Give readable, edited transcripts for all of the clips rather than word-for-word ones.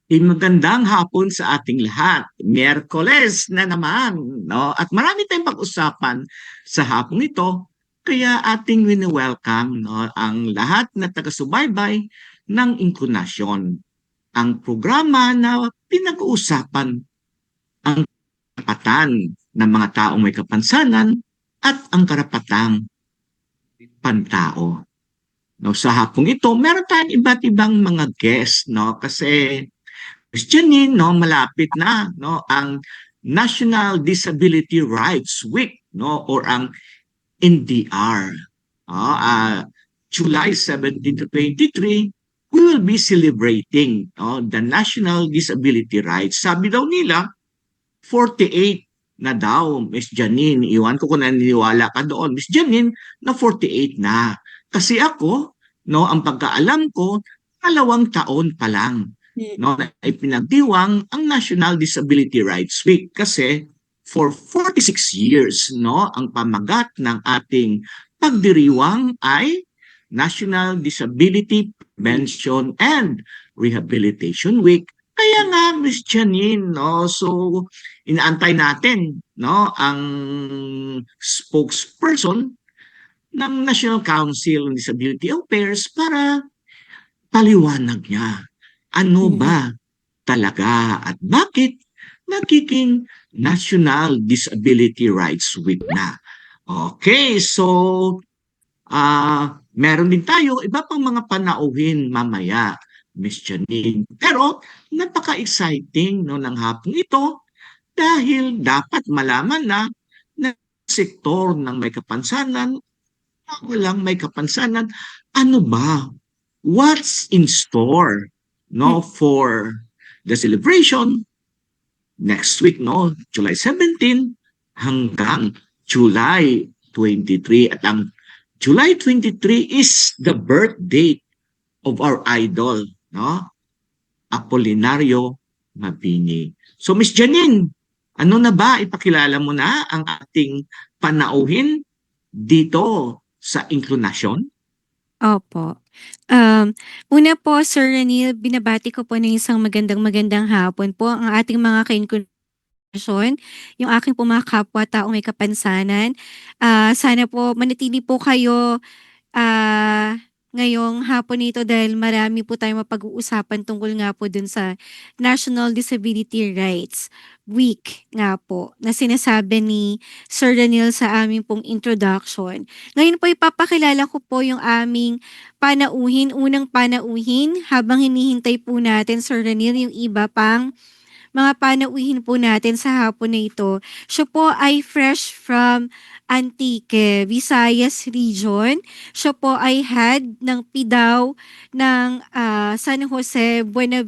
Magandang hapon sa ating lahat. Miyerkules na naman, no? At marami tayong pag-usapan sa hapong ito. Kaya ating wini-welcome, no, ang lahat na taga-subaybay ng Inklunasyon. Ang programa na pinag-uusapan ang karapatan ng mga taong may kapansanan at ang karapatang pantao. No, sa hapong ito, meron tayong iba't ibang mga guests, no? Kasi Janine, no, malapit na, no, ang National Disability Rights Week, no, or ang NDR. July 17 to 23, we will be celebrating, no, the National Disability Rights. Sabi daw nila, 48 na daw, Miss Janine. Iwan ko kung naniniwala ka doon, Miss Janine, na 48 na. Kasi ako, no, ang pagkaalam ko, 2 taon pa lang, no, na ipinagdiwang ang National Disability Rights Week kasi for 46 years, no, ang pamagat ng ating pagdiriwang ay National Disability Prevention and Rehabilitation Week. Kaya nga, Miss Janine, no, so inaantay natin, no, ang spokesperson ng National Council on Disability Affairs para paliwanag niya ano ba talaga at bakit nagiging National Disability Rights Week na. Okay, so meron din tayo iba pang mga panauhin mamaya, Miss Janine. Pero napaka-exciting, no, ng hapong ito dahil dapat malaman na sektor ng may kapansanan, walang may kapansanan, ano ba? What's in store, no, for the celebration next week, no, July 17 hanggang July 23. At ang July 23 is the birth date of our idol, no, Apolinario Mabini. So Miss Janine, ano na ba, ipakilala mo na ang ating panauhin dito sa Inklunasyon? Opo. Una po, Sir Ranil, binabati ko po ng isang magandang hapon po ang ating mga ka-Inklunasyon, yung aking po mga kapwa-taong may kapansanan. Sana po manatili po kayo ngayong hapon nito dahil marami po tayong mapag-uusapan tungkol nga po dun sa National Disability Rights Week nga po na sinasabi ni Sir Daniel sa aming pong introduction. Ngayon po ipapakilala ko po yung aming unang panauhin habang hinihintay po natin Sir Daniel yung iba pang mga panauhin po natin sa hapon na ito. Siya po ay fresh from Antique, Visayas Region. Siya po ay head ng PIDAW ng San Jose, Buena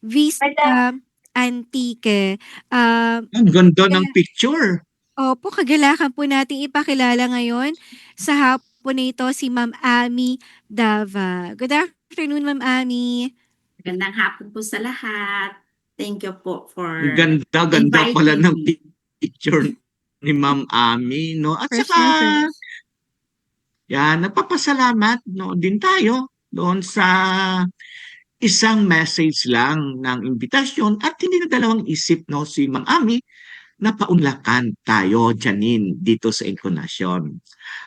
Vista Antique. Ang ganda ng Kagala- picture. Opo, kagalakan po nating ipakilala ngayon sa hapon na ito si Ma'am Ami Dava. Good afternoon, Ma'am Ami. Magandang hapon po sa lahat. Thank you po for Ang ganda pala inviting ng me. picture ni Ma'am Ami, no? At Fresh saka, na fresh. yan, nagpapasalamat, no, din tayo doon sa isang message lang ng imbitasyon at hindi na dalawang isip, no, si Ma'am Ami na paunlakan tayo, Janine, dito sa Inklunasyon.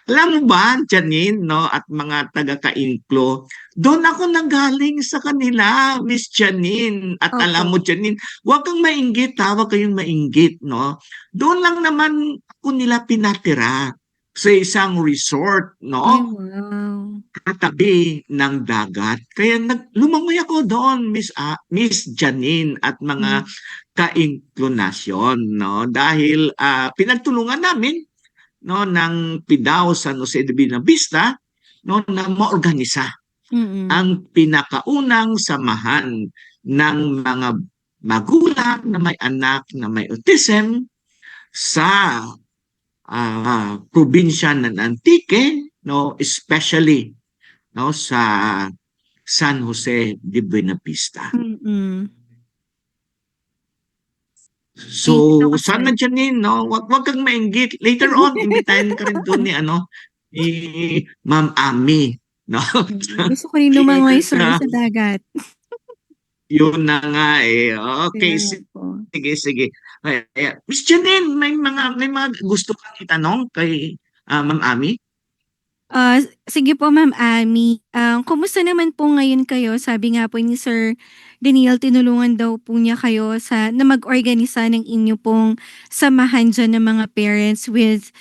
Alam mo ba, Janine, no, at mga taga-ka-Inklo, doon ako nanggaling sa kanila, Miss Janine. At alam mo, Opo. Janine, huwag kang mainggit, ha? Huwag kayong mainggit, no? Doon lang naman ako nila pinatira sa isang resort, Ay, no? wow. Katabi ng dagat. Kaya lumangoy ako doon, Miss Janine at mga ka-Inklunasyon, no? Dahil pinagtulungan namin, no, ng PIDAW San Jose de Vista, no, na maorganisa Mm. ang pinakaunang samahan ng mga magulang na may anak na may autism sa probinsya ng Antique, no, especially, no, sa San Jose de Buenavista. Mm. So, Thank you, sana sir. Janine, no? Wag kang mainggit. Later on, imbitahin ka rin doon ni, ni Ma'am Ami, no? Gusto ko rin lumangoy, sir, sa, sa dagat. Yun na nga eh. Okay, Kaya nga po. sige, sige. Miss Janine, may mga gusto kang itanong kay Ma'am Ami? Sige po Ma'am Ami, kumusta naman po ngayon kayo? Sabi nga po ni Sir Daniel tinulungan daw po niya kayo na mag-organisa ng inyo pong samahan diyan ng mga parents with,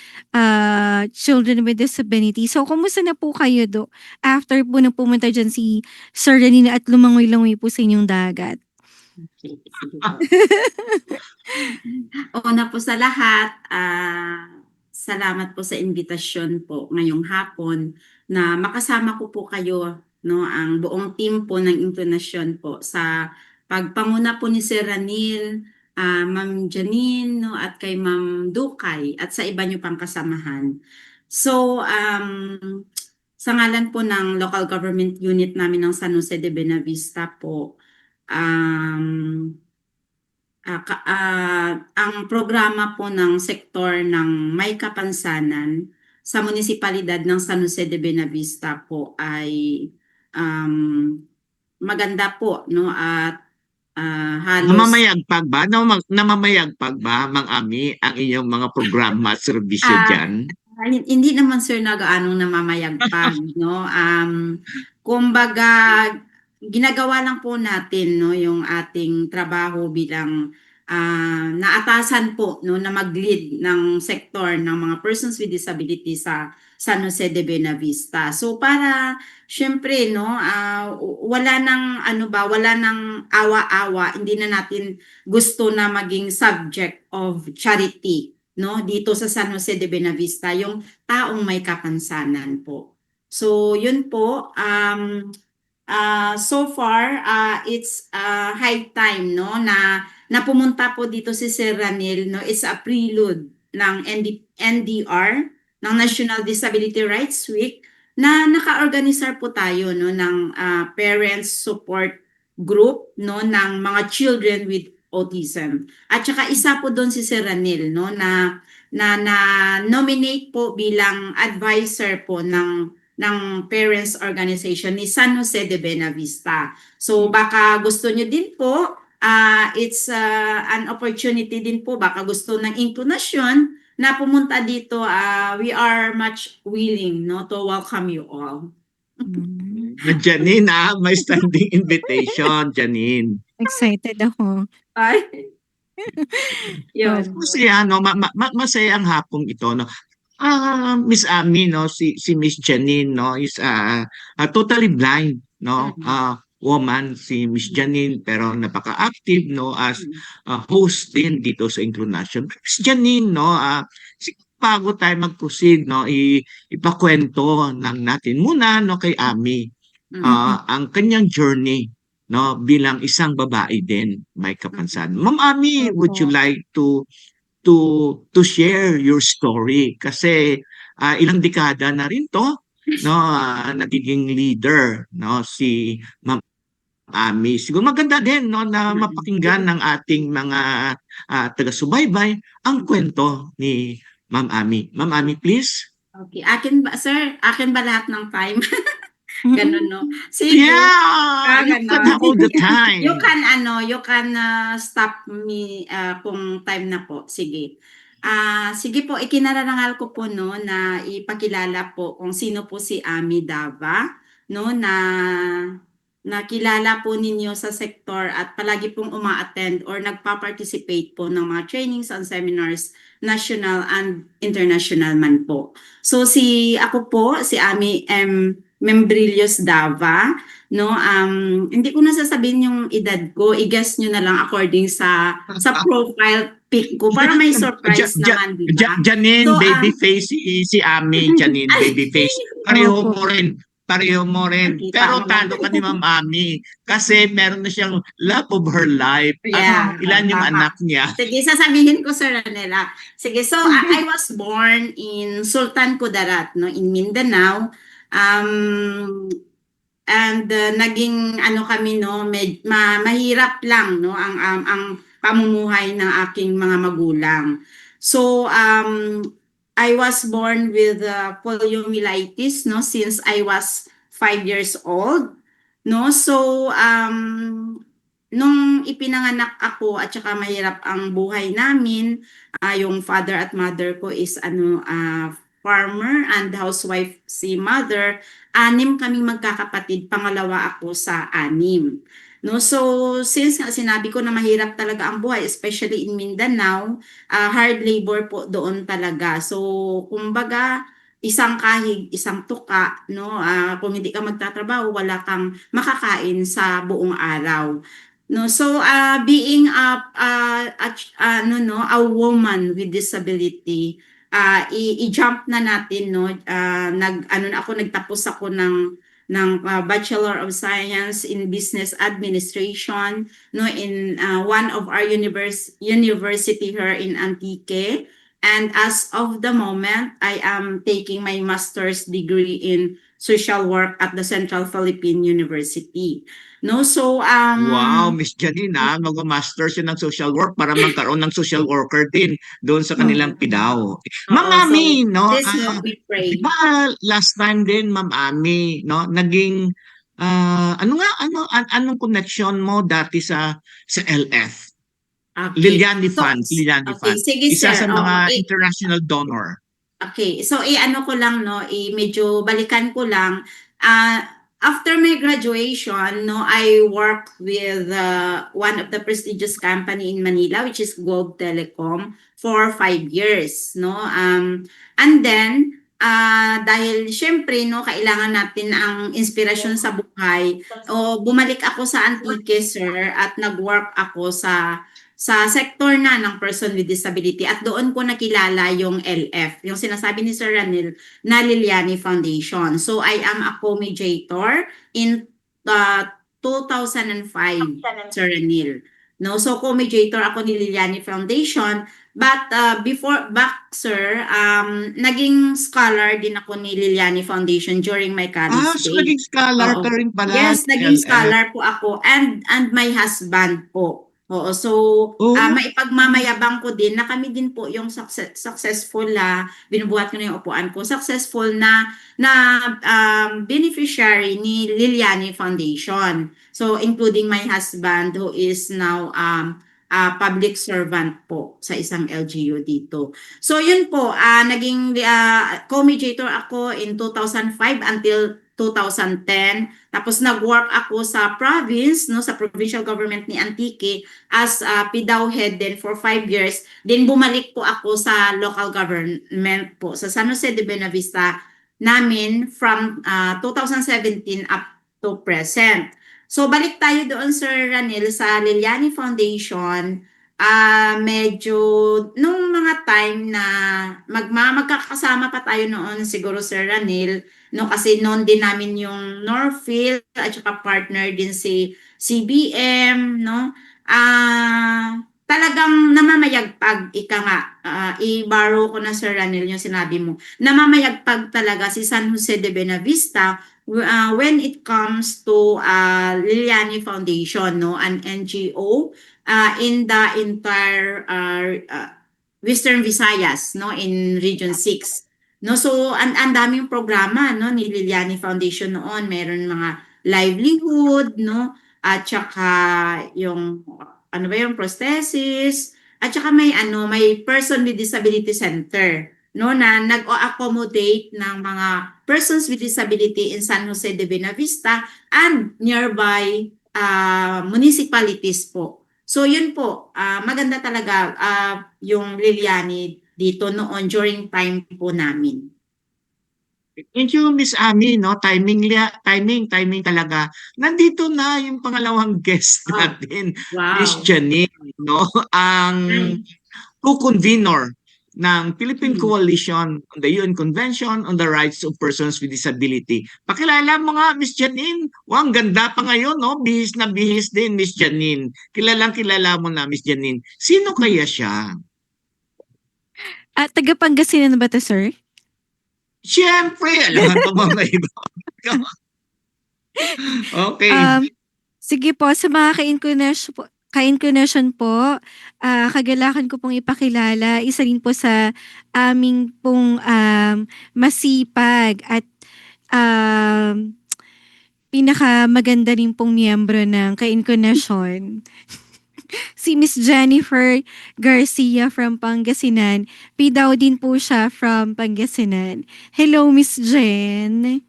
children with disability. So kumusta na po kayo after po na pumunta diyan si Sir Daniel at lumangoy-langoy po sa inyong dagat? Okay, sige po. Una po sa lahat, salamat po sa imbitasyon po ngayong hapon na makasama ko po kayo, no, ang buong team po ng intonasyon po sa pagpanguna po ni Sir Ranil, Ma'am Janine, no, at kay Ma'am Dukay at sa iba niyo pang kasamahan. So, sa ngalan po ng local government unit namin ng San Jose de Benavista po, ang programa po ng sektor ng May Kapansanan sa munisipalidad ng San Jose de Benavista po ay maganda po, no, at halos Namamayagpag ba? Namamayagpag ba, Ma'am Ami, ang inyong mga programa at serbisyo Ah, dyan? hindi naman sir na gaanong namamayagpag, no. Kumbaga ginagawa lang po natin, no, yung ating trabaho bilang naatasan po, no, na mag-lead ng sektor ng mga persons with disability sa San Jose de Benavista. So para syempre, no, wala nang wala nang awa-awa, hindi na natin gusto na maging subject of charity, no, dito sa San Jose de Benavista, yung taong may kapansanan po. So yun po, so far it's high time, no, na pumunta po dito si Sir Ranil, no. It's a prelude ng NDR, ng National Disability Rights Week, na naka-organizar po tayo, no, ng parents support group, no, ng mga children with autism. At saka isa po doon si Sir Ranil, no, na nominate po bilang advisor po ng parents organization ni San Jose de Benavista. So baka gusto nyo din po, it's an opportunity din po, baka gusto ng intonasyon na pumunta dito, we are much willing, no, to welcome you all. Janine, may standing invitation, Janine. Excited ako. Ay, yun. Masaya, no? Masaya ang hapong ito, no? Miss Ami, no? Si Miss Janine, no? Is totally blind, no? Woman, si Miss Janine, pero napaka-active, no? As host din dito sa Inclination. Miss Janine, no? Bago tayo mag-proceed, no? Ipakwento lang natin muna, no? Kay Ami, ang kanyang journey, no, bilang isang babae din may kapansanan. Ma'am Ami, would you like to share your story kasi ilang dekada na rin to, no, nagiging leader, no, si Ma'am Ami. Siguro maganda din, no, na mapakinggan ng ating mga taga-subaybay ang kwento ni Ma'am Ami. Ma'am Ami, please. Okay, akin ba sir? Akin ba lahat ng time? Ganun, no? Sige. Yeah, you can have all the time. You can stop me kung time na po. Sige. Sige po, ikinararangal ko po, no, na ipakilala po kung sino po si Ami Dava, no, na nakilala po ninyo sa sektor at palagi pong uma-attend or nagpa-participate po ng mga trainings and seminars, national and international man po. So ako po, si Ami M. Membrillos Dava, no, hindi ko na sasabihin yung edad ko, i-guess nyo na lang according sa profile pic ko para may surprise naman, di ba? Janine, So, baby face si Ami, Janine, baby face. Pareho mo rin. Nakita Pero mo. talo ka ni Ma'am Ami kasi meron na siyang love of her life. Yeah, Ilan yung tama. anak niya? Sige, sasabihin ko Sir Ranela. Sige, so I was born in Sultan Kudarat, no, in Mindanao. And naging kami, no, mahirap lang, no, ang pamumuhay ng aking mga magulang. So I was born with poliomyelitis, no, since I was 5 years old, no. So nung ipinanganak ako at saka mahirap ang buhay namin, yung father at mother ko is farmer and housewife si mother, 6 kaming magkakapatid, pangalawa ako sa 6. No, so since nga sinabi ko na mahirap talaga ang buhay, especially in Mindanao, hard labor po doon talaga. So kumbaga, isang kahig, isang tuka, no? Kung hindi ka magtatrabaho, wala kang makakain sa buong araw. No, so being a woman with disability, i-jump na natin, no. Nagtapos ako ng Bachelor of Science in Business Administration, no, in one of our university here in Antique. And as of the moment, I am taking my master's degree in social work at the Central Philippine University. No, so Wow, Miss Janine, mag-masters yun ng social work para magkaroon ng social worker din doon sa kanilang PIDAW. Ma'am oo, so Ami, no, please help me di pray. ba last time din, Ma'am Ami, no, naging, anong connection mo dati sa LF? Okay. Liliani Okay, Fund. sige Isa sir. sa Oo, mga international donor. okay. So i-ano ko lang, no, medyo balikan ko lang. After my graduation, no, I worked with one of the prestigious company in Manila, which is Globe Telecom, for 5 years, no. And then dahil syempre, no, kailangan natin ang inspirasyon sa buhay. O bumalik ako sa Antique, sir, at nag-work ako sa sector na ng person with disability, at doon ko nakilala yung LF, yung sinasabi ni Sir Ranil na Liliani Foundation. So I am a co-mediator in 2005, Sir Ranil. No, so co-mediator ako ni Liliani Foundation, but before back, sir, naging scholar din ako ni Liliani Foundation during my college So days. naging scholar Oo. ka rin pala Yes, naging ng LF. scholar po ako, and my husband po. Oo, so Oh, maipagmamayabang ko din na kami din po yung successful, binubuhat ko na yung upuan ko, successful na beneficiary ni Liliani Foundation. So including my husband who is now a public servant po sa isang LGU dito. So yun po, naging co-mediator ako in 2005 until 2010. Tapos nag-work ako sa province, no, sa provincial government ni Antique as PIDAW head din for 5 years. Then bumalik po ako sa local government po sa San Jose de Buenavista namin from 2017 up to present. So balik tayo doon, Sir Ranil, sa Liliani Foundation. Medyo nung mga time na magkakasama pa tayo noon, siguro, Sir Ranil, no, kasi noon din namin yung Northfield at saka partner din si CBM, no. Talagang namamayagpag, ika nga, i-borrow ko na, Sir Ranil, yung sinabi mo. Namamayagpag talaga si San Jose de Buenavista when it comes to Liliani Foundation, no, an NGO in the entire Western Visayas, no, in Region 6. No, so ang daming programa, no, ni Liliani Foundation noon. Meron mga livelihood, no, at saka yung ano ba yung prosthesis, at saka may person with disability center, no, na nag-accommodate ng mga persons with disability in San Jose de Buenavista and nearby municipalities po. So yun po, maganda talaga yung Liliani dito noon during time po namin. thank you, Miss Ami, no? Timing talaga. Nandito na yung pangalawang guest Oh, natin, wow. Miss Janine, no? Ang co-convener ng Philippine Coalition on the UN Convention on the Rights of Persons with Disability. Pakilala mo nga, Miss Janine. Wow, ang ganda pa ngayon, no? Bihis na bihis din, Miss Janine. Kilala mo na, Miss Janine. Sino kaya siya? Taga Pangasinan ba 'to, sir? Siyempre, alam pa mga iba. Okay. Sige po, sa mga ka-inclination po, kagalakan ko pong ipakilala, isa rin po sa aming pong masipag at um, pinakamaganda rin pong miyembro ng Ka-Inkunasyon, si Miss Jennifer Garcia from Pangasinan. Daw din po siya from Pangasinan. Hello, Miss Jen.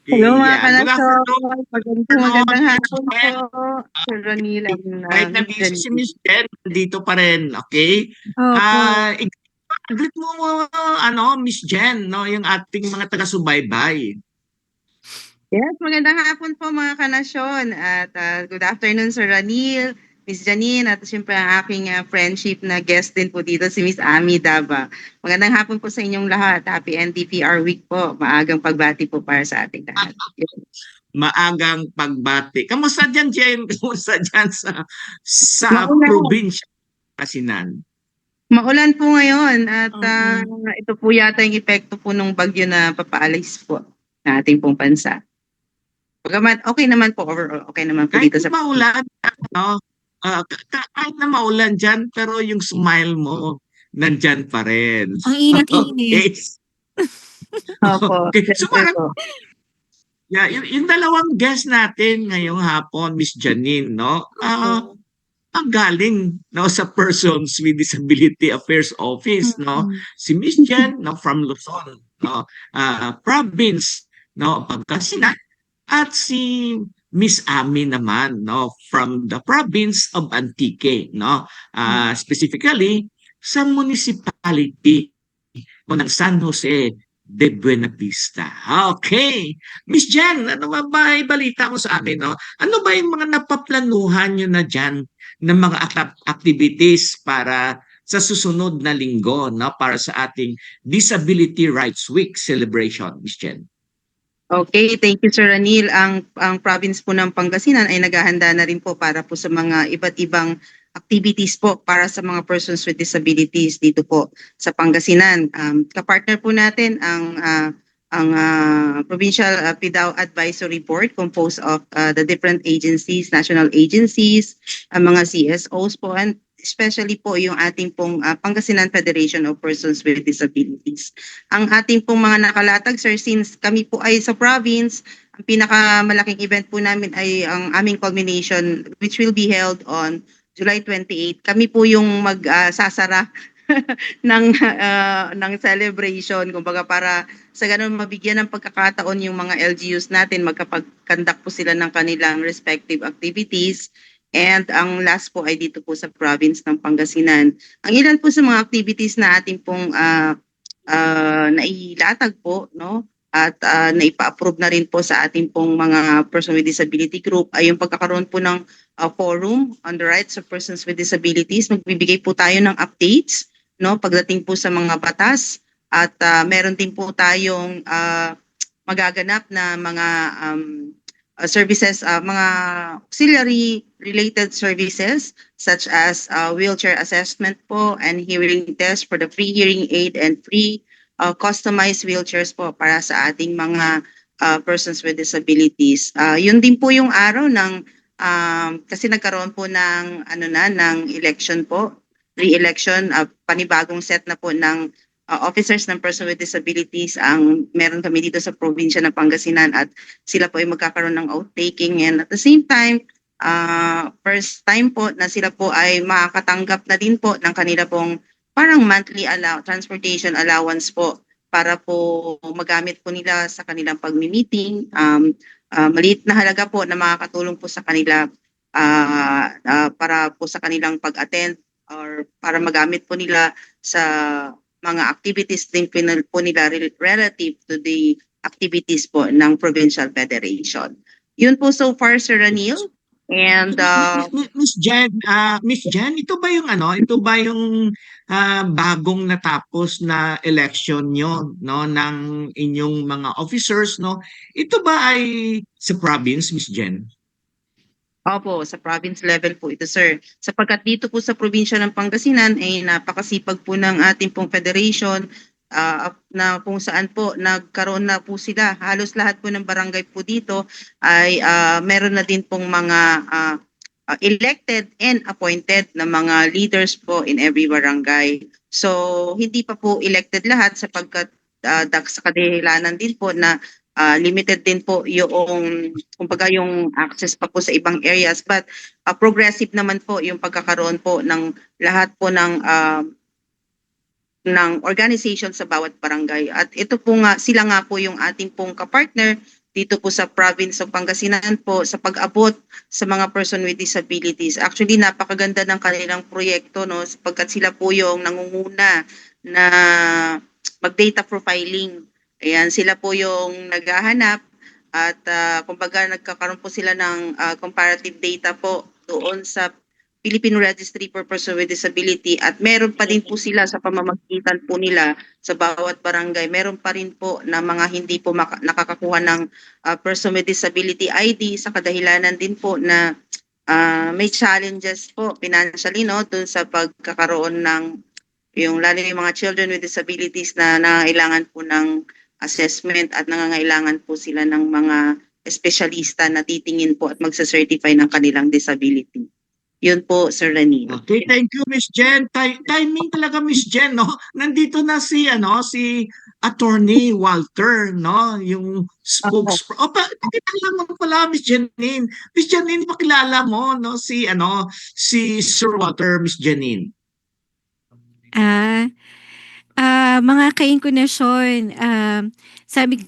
Hello mga Yeah, good kanasyon, afternoon. magandang Miss hapon po, Jen. Sir Ronil and Kahit na Miss busy si Janine. Miss Jen, dito pa rin, okay? Opo. I-greet mo, Miss Jen, no, yung ating mga taga-subaybay. Yes, magandang hapon po mga kanasyon at good afternoon Sir Ronil, Miss Janine at siyempre ang aking friendship na guest din po dito si Miss Ami Dava. Magandang hapon po sa inyong lahat. Happy NDPR Week po. Maagang pagbati po para sa ating lahat. Maagang pagbati. Kamusta dyan, Jen? Kamusta dyan sa Maulan. probinsya Kasinan? Maulan po ngayon at Oo. ito po yata yung epekto po ng bagyo na papaalis po na ating pong bansa. Bagamat okay naman po overall, okay naman po Kahit dito sa maulan, kahit na maulan dyan, pero yung smile mo, nandyan pa rin. Ang init-init. Okay. Opo, Okay. So siyempre parang, po. yeah, yung dalawang guest natin ngayong hapon, Miss Janine, no? Opo. Ang galing, no, sa Persons with Disability Affairs Office, no? Mm. Si Miss Jen, no, from Luzon, no? Province, no, Pangasinan, at si Miss Ami naman, no, from the province of Antique, no? Specifically sa municipality ng San Jose de Buenavista. Okay. Miss Jen, ano ba balita mo sa amin, no? Ano ba yung mga napaplanuhan nyo na dyan ng mga activities para sa susunod na linggo, no? Para sa ating Disability Rights Week celebration, Miss Jen? Okay, thank you Sir Ranil. Ang province po ng Pangasinan ay naghahanda na rin po para po sa mga iba't ibang activities po para sa mga persons with disabilities dito po sa Pangasinan. Kapartner po natin ang Provincial PDAO Advisory Board composed of the different agencies, national agencies, ang mga CSOs po, and especially po yung ating pong Pangasinan Federation of Persons with Disabilities. Ang ating pong mga nakalatag, sir, since kami po ay sa province, ang pinakamalaking event po namin ay ang aming culmination which will be held on July 28. Kami po yung magsasara ng celebration, kumbaga para sa ganun mabigyan ng pagkakataon yung mga LGUs natin magkapag-conduct po sila ng kanilang respective activities. And ang last po ay dito po sa province ng Pangasinan. Ang ilan po sa mga activities na ating pong nailatag po, no? At naipa-approve na rin po sa ating pong mga person with disability group ay yung pagkakaroon po ng forum on the rights of persons with disabilities. Magbibigay po tayo ng updates, no, pagdating po sa mga batas at meron din po tayong magaganap na mga services, mga auxiliary related services such as wheelchair assessment po and hearing test for the free hearing aid and free customized wheelchairs po para sa ating mga persons with disabilities. Yun din po yung araw ng kasi nagkaroon po ng ng election po, re-election, panibagong set na po ng officers ng person with disabilities ang meron kami dito sa probinsya ng Pangasinan at sila po ay magkakaroon ng outtaking, and at the same time first time po na sila po ay makakatanggap na din po ng kanila pong parang monthly transportation allowance po para po magamit po nila sa kanilang pagmi-meeting. Maliit na halaga po na makakatulong po sa kanila para po sa kanilang pag-attend or para magamit po nila sa mga activities din po nila relative to the activities po ng Provincial Federation. Yun po so far, Sir Ranil. And Miss Jen, ito ba yung bagong natapos na election nyo, no, ng inyong mga officers, no? Ito ba ay sa province, Miss Jen? opo, sa province level po ito, sir. Sapagkat dito po sa probinsya ng Pangasinan ay napakasipag po ng ating pong federation na kung saan po nagkaroon na po sila. Halos lahat po ng barangay po dito ay meron na din pong mga elected and appointed na mga leaders po in every barangay. So, hindi pa po elected lahat sapagkat sa kadahilanan din po na limited din po yung kumbaga yung access pa po sa ibang areas, but progressive naman po yung pagkakaroon po ng lahat po ng organization sa bawat barangay. At ito po nga, sila nga po yung ating pong kapartner dito po sa province of Pangasinan po sa pag-abot sa mga person with disabilities. Actually, napakaganda ng kanilang proyekto, no, sapagkat sila po yung nangunguna na mag-data profiling. Ayan, sila po yung naghahanap at kumbaga nagkakaroon po sila ng comparative data po doon sa Philippine Registry for Persons with Disability, at meron pa din po sila sa pamamagitan po nila sa bawat barangay. Meron pa rin po na mga hindi po nakakakuha ng person with disability ID sa kadahilanan din po na may challenges po financially, no, dun sa pagkakaroon ng yung lalo yung mga children with disabilities na nangangailangan po ng assessment at nangangailangan po sila ng mga espesyalista na titingin po at magsa-certify ng kanilang disability. Yun po, Sir Ranil. Okay, thank you, Miss Jen. Timing talaga, Miss Jen, no? Nandito na si Attorney Walter, no? Yung spokesperson. Pakilala mo pala, Miss Janine. Miss Janine, pakilala mo, no? Si Sir Walter, Miss Janine. Mga kainkunasyon,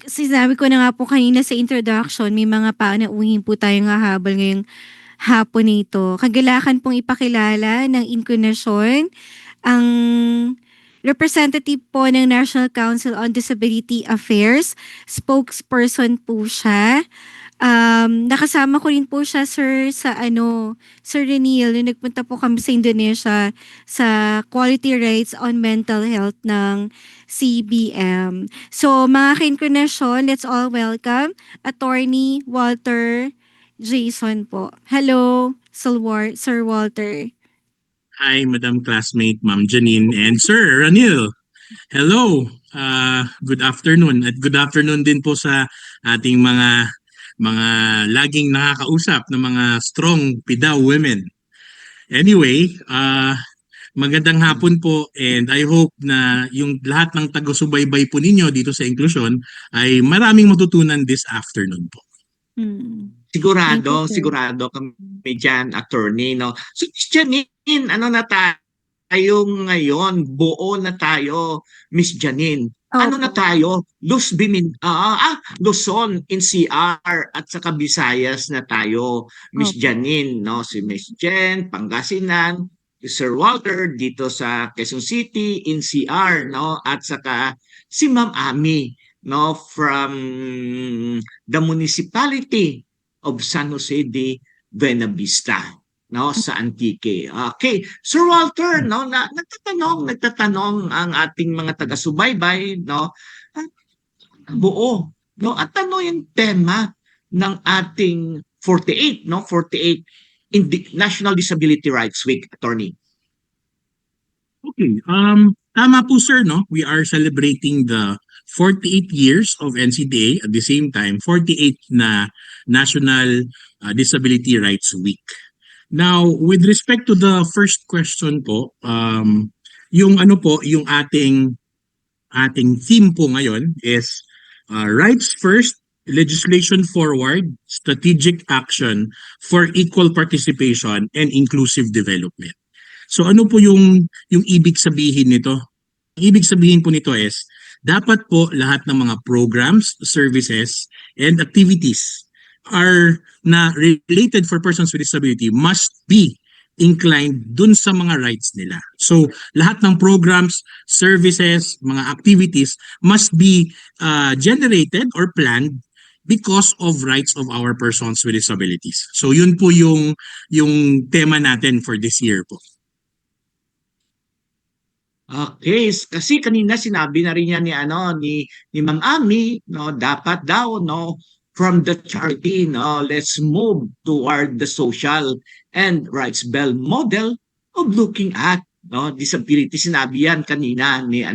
sinabi ko na nga po kanina sa introduction, may mga panauhin po tayong hahabol ngayong hapon nito. Kagalakan pong ipakilala ng inkunasyon ang representative po ng National Council on Disability Affairs. Spokesperson po siya. Nakasama ko rin po siya, sir, Sir Renil, nung nagpunta po kami sa Indonesia sa Quality Rights on Mental Health ng CBM. So, mga kainkunasyon, let's all welcome Attorney Walter Jason po. Hello, Sir Walter. Hi, Madam Classmate, Ma'am Janine, and Sir Ranil. Hello, good afternoon. At good afternoon din po sa ating mga laging nakakausap ng mga strong PIDAW women. Anyway, magandang hapon po, and I hope na yung lahat ng taga-subaybay po ninyo dito sa inklusyon ay maraming matutunan this afternoon po. Sigurado, Thank you, sir. sigurado kami dyan, attorney, no? So, Miss Janine, ano na tayo ngayon? Buo na tayo, Miss Janine. Ano na Opo. tayo? Luzon, NCR, at saka Visayas na tayo, Miss Opo. Janine, no? Si Miss Jen, Pangasinan, si Sir Walter dito sa Quezon City, NCR, no? At saka si Ma'am Ami, no, from the municipality of San Jose de Buenavista, no, sa Antique. Okay, Sir Walter, no, nagtatanong ang ating mga taga-subaybay, no, buo, no, at ano yung tema ng ating 48 National Disability Rights Week, attorney? Okay, tama po sir, no? We are celebrating the 48 years of NCDA, at the same time 48 na National Disability Rights Week. Now, with respect to the first question po, yung ating theme po ngayon is rights first, legislation forward, strategic action for equal participation and inclusive development. So ano po yung ibig sabihin nito? Ibig sabihin po nito is dapat po lahat ng mga programs, services, and activities are na related for persons with disability must be inclined dun sa mga rights nila. So lahat ng programs, services, mga activities must be generated or planned because of rights of our persons with disabilities. So yun po yung tema natin for this year po. Okay, kasi kanina sinabi na rin niya ni Ma'am Ami, no, dapat daw, no, from the charity, no, let's move toward the social and rights bell model of looking at, no, disability. Sinabi yan kanina ni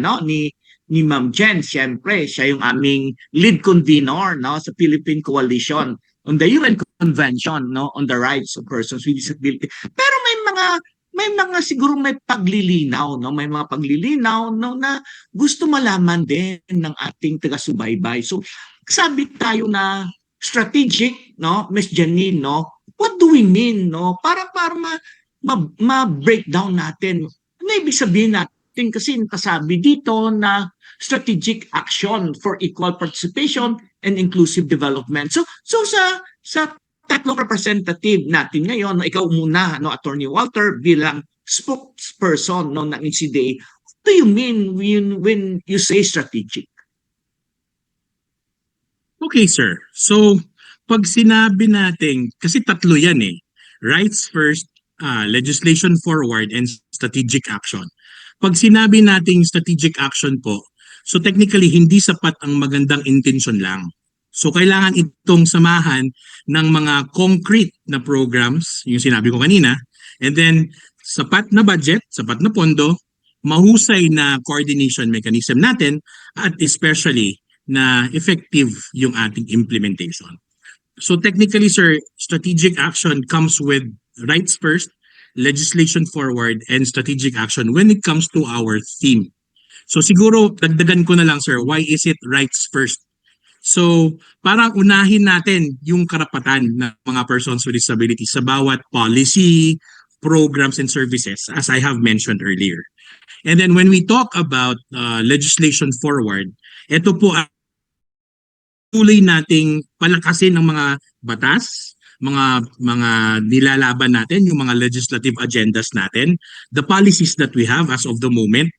Ma'am Jen. Siyempre, siya yung aming lead convener, no, sa Philippine Coalition on the UN Convention, no, on the rights of persons with disability. Pero may mga siguro may paglilinaw, no, may mga paglilinaw, no, na gusto malaman din ng ating taga-subaybay. So sabi tayo na strategic, no, Miss Janine, no? What do we mean, no? Para ma-break down natin. Ano ibig sabihin natin? Kasi nakasabi dito na strategic action for equal participation and inclusive development. So sa tatlong representative natin ngayon, no, ikaw muna, no, Attorney Walter, bilang spokesperson, no, ng NCDA, what do you mean when you say strategic? Okay, sir. So, pag sinabi natin, kasi tatlo yan eh. Rights first, legislation forward, and strategic action. Pag sinabi nating strategic action po, so technically hindi sapat ang magandang intention lang. So kailangan itong samahan ng mga concrete na programs, yung sinabi ko kanina, and then sapat na budget, sapat na pondo, mahusay na coordination mechanism natin, at especially na effective yung ating implementation. So technically, sir, strategic action comes with rights first, legislation forward, and strategic action when it comes to our theme. So siguro, dagdagan ko na lang, sir, why is it rights first? So parang unahin natin yung karapatan ng mga persons with disabilities sa bawat policy, programs, and services, as I have mentioned earlier. And then when we talk about legislation forward, ito po tuloy nating palakasin ng mga batas, mga nilalaban natin, yung mga legislative agendas natin, the policies that we have as of the moment,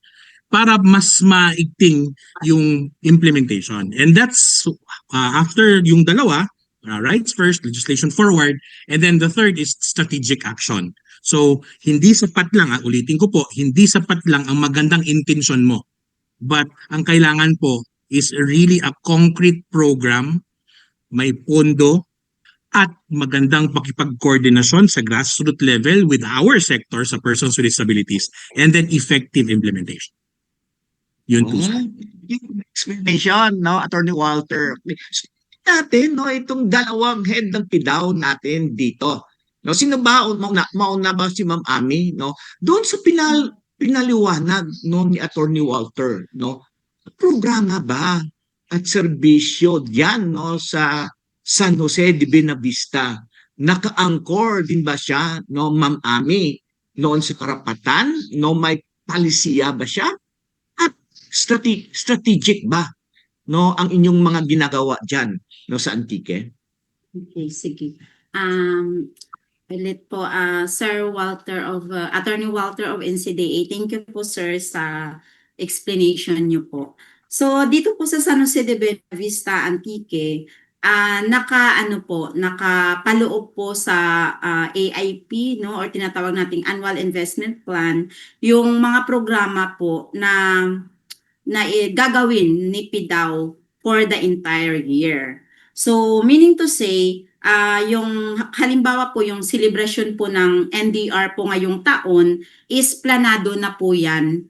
para mas maigting yung implementation. And that's after yung dalawa, rights first, legislation forward, and then the third is strategic action. So hindi sapat lang, ulitin ko po, hindi sapat lang ang magandang intention mo. But ang kailangan po is really a concrete program, may pondo, at magandang pakipag-coordinasyon sa grassroots level with our sector sa persons with disabilities, and then effective implementation. Yun po. Yung explanation, no, Attorney Walter. Natin, no, itong dalawang head ng PIDAW natin dito. No, sino ba mauna ba si Ma'am Ami, no? Doon sa pinaliwanag no ni Attorney Walter, no? Programa ba at serbisyo diyan, no, sa San Jose de Benavista? Naka-anchor din ba siya, no, Ma'am Ami, noon sa karapatan, no, may palisiya ba siya? At strategic ba, no, ang inyong mga ginagawa diyan, no, sa Antique? Okay, sige. Ulit po, Attorney Walter of NCDA. Thank you po, sir, sa explanation niyo po. So, dito po sa San Jose de Benavista, Antique, nakapaloob po sa AIP, no, or tinatawag nating Annual Investment Plan, yung mga programa po na gagawin ni PIDAW for the entire year. So, meaning to say, yung halimbawa po yung celebration po ng NDR po ngayong taon is planado na po yan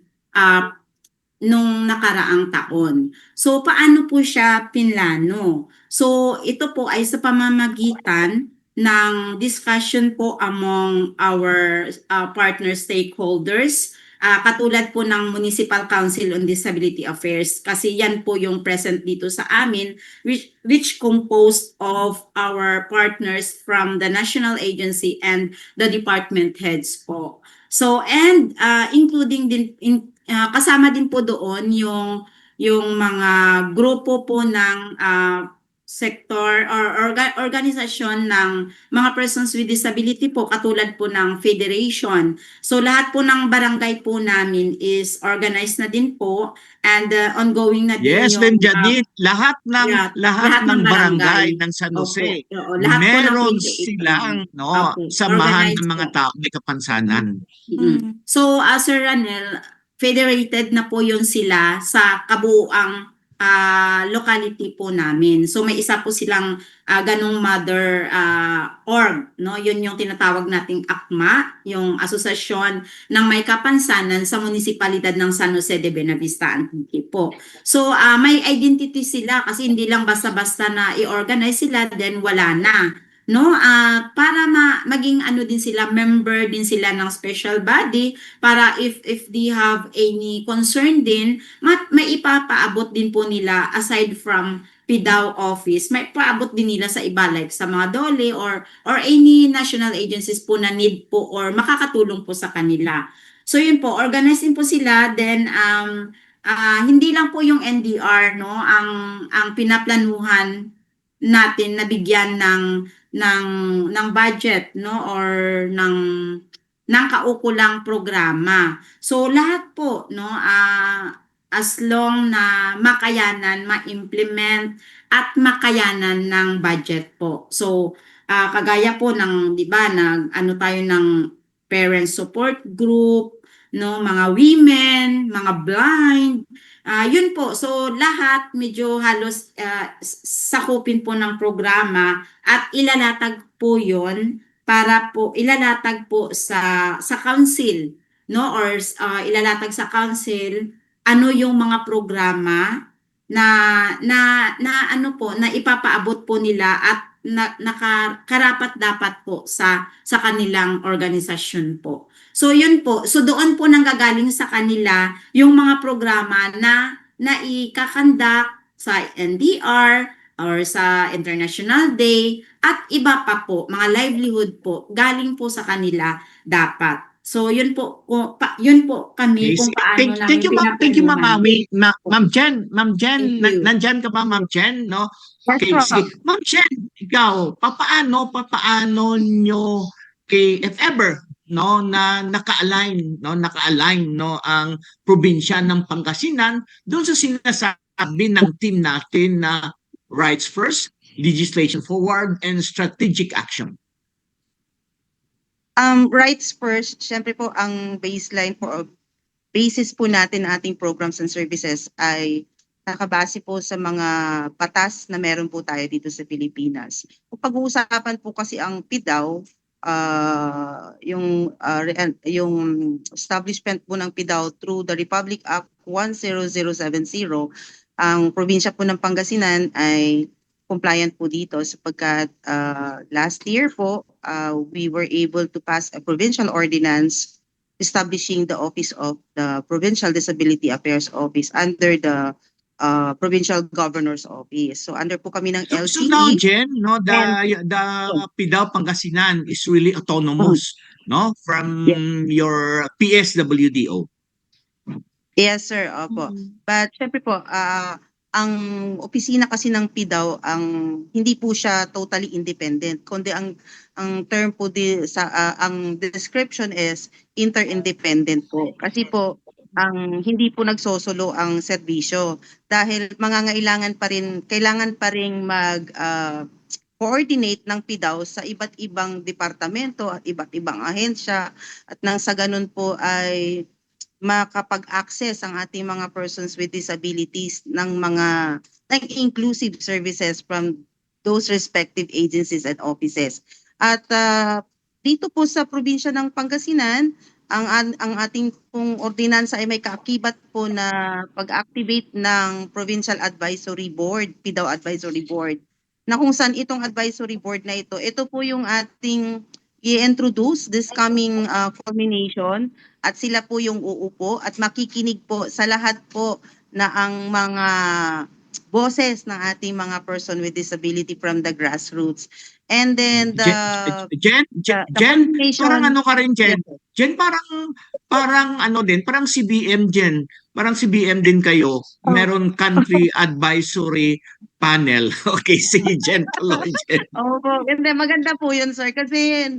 nung nakaraang taon. So, paano po siya pinlano? So, ito po ay sa pamamagitan ng discussion po among our partner stakeholders, katulad po ng Municipal Council on Disability Affairs, kasi yan po yung present dito sa amin, which composed of our partners from the national agency and the department heads po. So, and including din kasama din po doon yung mga grupo po ng sector or organisasyon ng mga persons with disability po, katulad po ng federation. So lahat po ng barangay po namin is organized na din po, and ongoing na din Yes, yung Ma'am Jadit, lahat ng barangay ng San Jose, lahat po ng meron 28 silang, no, Opo, samahan organized ng mga po. tao may kapansanan. So, Sir Ranel, federated na po yun sila sa kabuuang locality po namin. So may isa po silang ganong mother org, no? Yun yung tinatawag nating ACMA, yung Asosasyon ng May Kapansanan sa Munisipalidad ng San Jose de Benavista, Antique po. So may identity sila, kasi hindi lang basta-basta na i-organize sila then wala na, no? Para maging ano din sila, member din sila ng special body, para if they have any concern din, may ipapaabot din po nila aside from PDAW office, may paabot din nila sa iba like sa mga DOLE or any national agencies po na need po or makakatulong po sa kanila. So yun po, organize din po sila, then hindi lang po yung NDR no ang pinaplanuhan natin na bigyan ng budget no or ng kaukulang programa. So lahat po no as long na makayanan, ma-implement at makayanan ng budget po. So kagaya po ng 'di ba ano tayo ng parent support group, no, mga women, mga blind, yun po. So lahat medyo halos sakupin po ng programa at ilalatag po yun para po ilalatag po sa council, no, or ilalatag sa council ano yung mga programa na ano po na ipapaabot po nila at nakarapat dapat po sa kanilang organisasyon po. So yun po. So doon po nanggagaling sa kanila yung mga programa na ikakandak sa NDR or sa International Day at iba pa po, mga livelihood po, galing po sa kanila dapat. So yun po kami kung paano Thank you, ma'am. Thank you, ma'am. pinaplanuhan. Ma'am Jen, Thank you. nandyan ka ba, Ma'am Jen, no? Yes, Okay, po. sige. Ma'am Jen, ikaw, papaano nyo, if ever, no, na naka-align, no, ang probinsya ng Pangasinan doon sa sinasabi ng team natin na rights first, legislation forward, and strategic action? Rights first, syempre po ang basis po natin ng ating programs and services ay nakabase po sa mga batas na meron po tayo dito sa Pilipinas. Kung pag-uusapan po kasi ang PDAW, yung establishment po ng PDAW through the Republic Act 10070, ang probinsya po ng Pangasinan ay compliant po dito sapagkat last year po we were able to pass a provincial ordinance establishing the office of the Provincial Disability Affairs Office under the Provincial Governor's Office. So under po kami ng LCE. So now, Jen, no, the PDAW Pangasinan is really autonomous, no, from your PSWDO. Yes, sir. Opo. But syempre po, ang opisina kasi ng PDAW hindi po siya totally independent kundi ang term po ang description is interdependent po kasi po ang hindi po nagsosolo ang serbisyo dahil kailangan pa rin coordinate ng PDAW sa iba't ibang departamento at iba't ibang ahensya at nang sa ganun po ay makapag-access ang ating mga persons with disabilities ng mga inclusive services from those respective agencies and offices. At dito po sa probinsya ng Pangasinan, ang ating pong ordinansa ay may kaakibat po na pag-activate ng Provincial Advisory Board, PDAW Advisory Board, na kung saan itong advisory board na ito po yung ating i-introduce this coming culmination at sila po yung uupo at makikinig po sa lahat po na ang mga boses ng ating mga person with disability from the grassroots. And then Jen, parang ano ka rin, Jen? Yes, Jen, parang ano din, parang CBM, Jen. Parang CBM din kayo. Meron country advisory panel. Okay, sige, Jen, tuloy, Jen. Opo, maganda po yun, sir. Kasi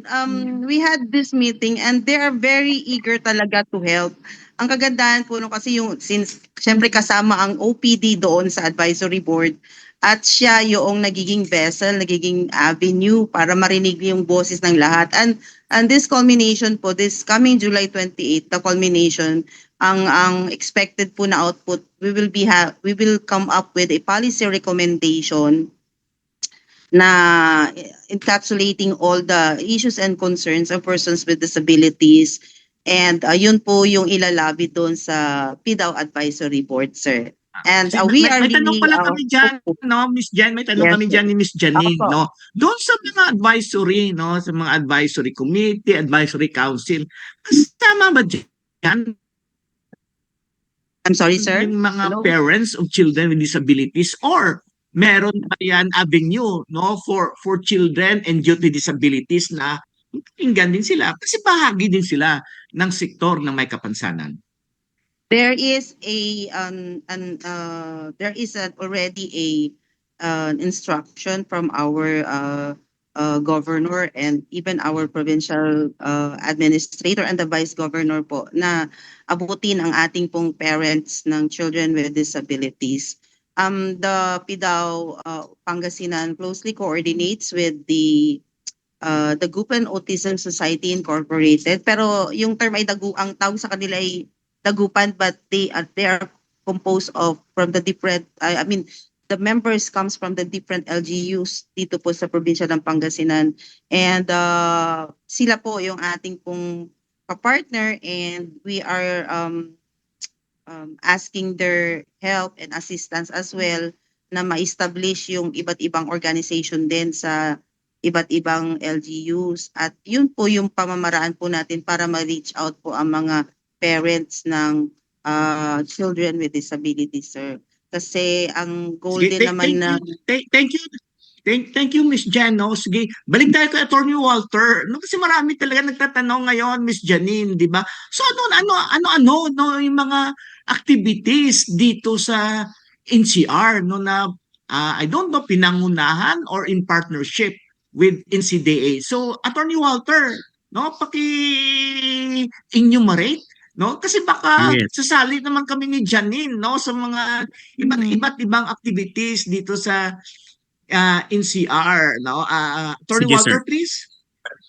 we had this meeting and they are very eager talaga to help. Ang kagandahan po kasi since syempre kasama ang OPD doon sa advisory board at siya yung nagiging vessel, nagiging avenue para marinig yung boses ng lahat. And this culmination po, this coming July 28, the culmination, ang expected po na output, we will come up with a policy recommendation na encapsulating all the issues and concerns of persons with disabilities. And yun po yung ilalabi doon sa PDAW Advisory Board, sir. And we are may tanong really pala kami dyan, no, Miss Jen, may tanong Yes, kami dyan ni Miss Janine, Opo. no. Doon sa mga advisory, no, sa mga advisory committee, advisory council, kasama ba dyan I'm sorry, sir. yung mga Hello? parents of children with disabilities or meron ba yan avenue, no, for children and youth with disabilities na pakinggan din sila kasi bahagi din sila ng sektor ng may kapansanan. There is already a instruction from our governor and even our provincial administrator and the vice governor po na abutin ang ating pong parents ng children with disabilities. The PDAO Pangasinan closely coordinates with the Dagupan Autism Society Incorporated, pero yung term ay ang tawag sa kanila ay Dagupan, but they are composed of from the different the members comes from the different LGUs dito po sa probinsya ng Pangasinan, and sila po yung ating pong partner, and we are asking their help and assistance as well na ma-establish yung iba't ibang organization din sa iba't ibang LGUs, at yun po yung pamamaraan po natin para ma-reach out po ang mga parents ng children with disabilities, sir. Kasi ang goal Sige, din naman na thank you. Thank you, Miss Jen. No? Sige, balik tayo kay Attorney Walter. No, kasi marami talaga nagtatanong ngayon, Miss Janine, di ba? So ano no yung mga activities dito sa NCR no na I don't know, pinangunahan or in partnership with NCDA. So Attorney Walter, no, enumerate, no? Kasi baka Yes. sasali naman kami ni Janine, no, sa mga iba't ibang activities dito sa NCR, no? Attorney Sige, Walter, sir. please.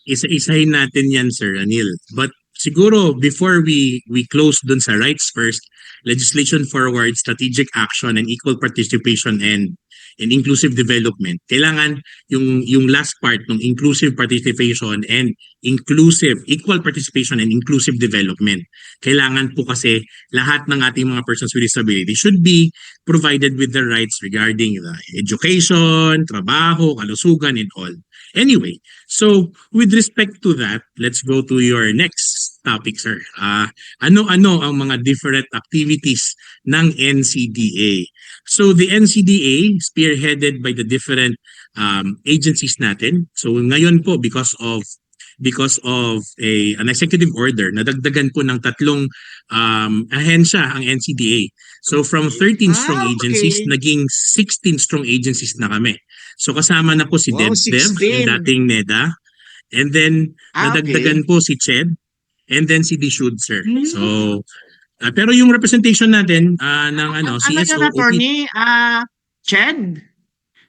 Isa-isahin natin yan, Sir Anil. But siguro before we close dun sa rights first, legislation forward, strategic action, and equal participation and inclusive development. Kailangan yung last part ng inclusive participation and equal participation and inclusive development. Kailangan po kasi lahat ng ating mga persons with disability should be provided with the rights regarding the education, trabaho, kalusugan, and all. Anyway, so with respect to that, let's go to your next topic, sir. Ano-ano ang mga different activities ng NCDA? So the NCDA, spearheaded by the different agencies natin. So ngayon po, because of an executive order, nadagdagan po ng 3 ahensya ang NCDA. So from 13 strong agencies, Okay. naging 16 strong agencies na kami. So kasama na po si Wow, DepDev, 16. yung dating NEDA, and then nadagdagan po si CHED, and then si DSHUD, sir. Hmm. So pero yung representation natin ng Ano CSO, yan, attorney? Ched?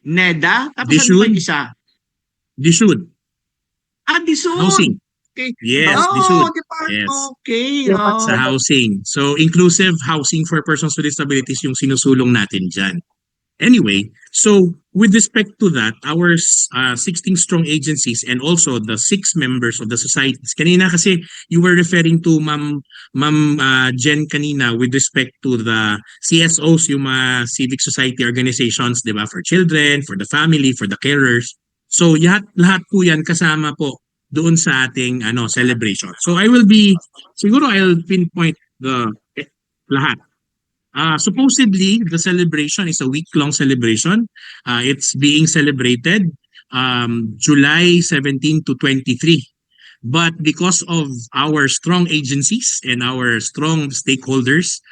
NEDA? Tapos ano DSHUD. pa yung isa? DSHUD, Disod. housing. Okay. Yes, Oh, DSHUD. department. Yes. Okay. Sa housing. So inclusive housing for persons with disabilities yung sinusulong natin dyan. Anyway, so with respect to that, our 16 strong agencies and also the 6 members of the societies. Kanina kasi you were referring to Ma'am Jen kanina with respect to the CSOs, yung mga civic society organizations, 'di ba, for children, for the family, for the carers. So lahat po 'yan kasama po doon sa ating celebration. So I'll pinpoint the lahat. Supposedly, the celebration is a week-long celebration. It's being celebrated July 17 to 23. But because of our strong agencies and our strong stakeholders,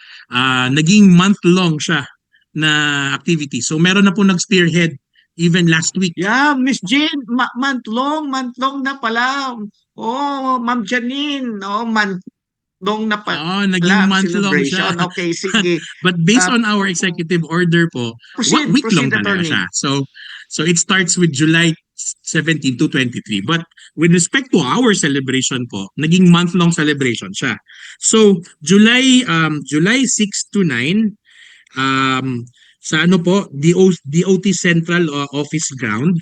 naging month-long siya na activity. So meron na po nag-spearhead even last week. Yeah, Miss Jane, month-long na pala. Oh, Ma'am Janine, month-long na pala. Naging month-long siya. Okay, sige. But based on our executive order po, week-long talaga siya. So it starts with July 17 to 23. But with respect to our celebration po, naging month-long celebration siya. So July 6 to 9, sa DOT Central Office Ground,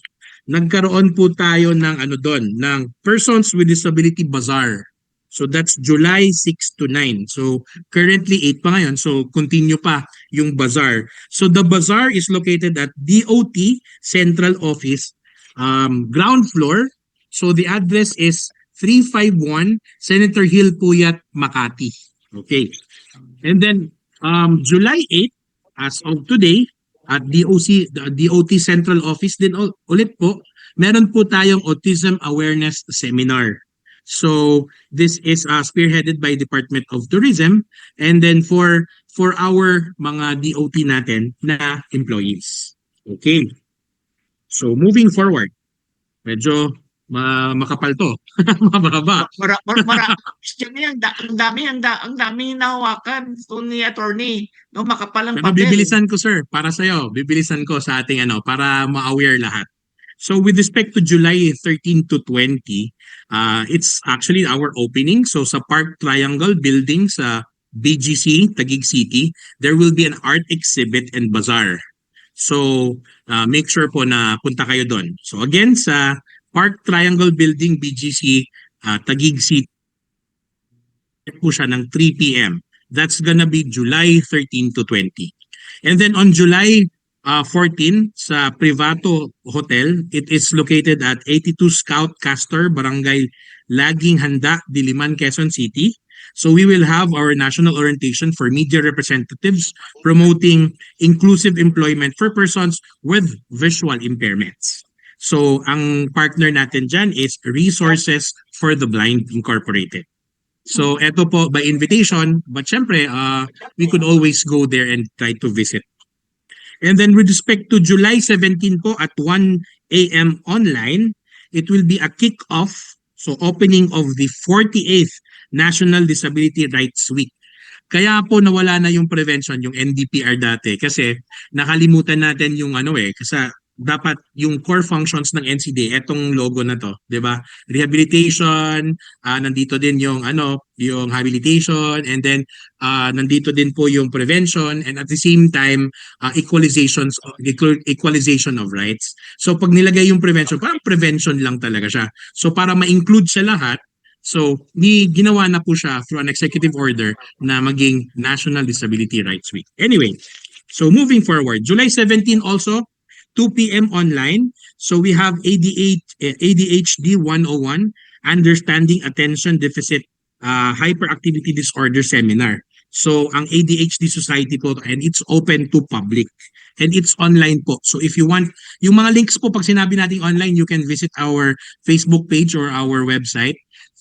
nagkaroon po tayo ng ng Persons with Disability Bazaar. So that's July 6 to 9. So currently 8 pa ngayon. So continue pa yung bazaar. So the bazaar is located at DOT Central Office, ground floor. So the address is 351 Senator Hill Puyat, Makati. Okay. And then July 8, as of today, at DOT Central Office din ulit po, meron po tayong Autism Awareness Seminar. So this is spearheaded by Department of Tourism, and then for our mga DOT natin na employees. Okay. So moving forward, medyo makapal to. Mababa. Ang dami nahawakan to ni attorney. No, makapal ang Pero papel. bibilisan ko, sir, para sa'yo. Bibilisan ko sa ating para ma-aware lahat. So with respect to July 13 to 20, it's actually our opening. So sa Park Triangle building sa BGC, Taguig City, there will be an art exhibit and bazaar. So make sure po na punta kayo doon. So again, sa Park Triangle building BGC, Taguig City, po siya ng 3 p.m. That's gonna be July 13 to 20. And then on July 14 sa Privato Hotel, it is located at 82 Scout Castor, Barangay Laging Handa, Diliman, Quezon City. So we will have our national orientation for media representatives promoting inclusive employment for persons with visual impairments. So ang partner natin dyan is Resources for the Blind Incorporated. So eto po by invitation, but syempre we could always go there and try to visit. And then with respect to July 17 po at 1 a.m. online, it will be a kick-off, so opening of the 48th National Disability Rights Week. Kaya po nawala na yung prevention, yung NDPR dati, kasi nakalimutan natin yung kasi dapat yung core functions ng NCD, etong logo na to, 'di ba? Rehabilitation, nandito din yung yung habilitation, and then nandito din po yung prevention, and at the same time equalization of rights. So pag nilagay yung prevention, parang prevention lang talaga siya. So para ma-include siya lahat, so ginawa na po siya through an executive order na maging National Disability Rights Week. Anyway, so moving forward, July 17 also 2 p.m. online. So we have ADHD 101, Understanding Attention Deficit Hyperactivity Disorder Seminar. So ang ADHD Society po, and it's open to public. And it's online po. So if you want, yung mga links po, pag sinabi natin online, you can visit our Facebook page or our website,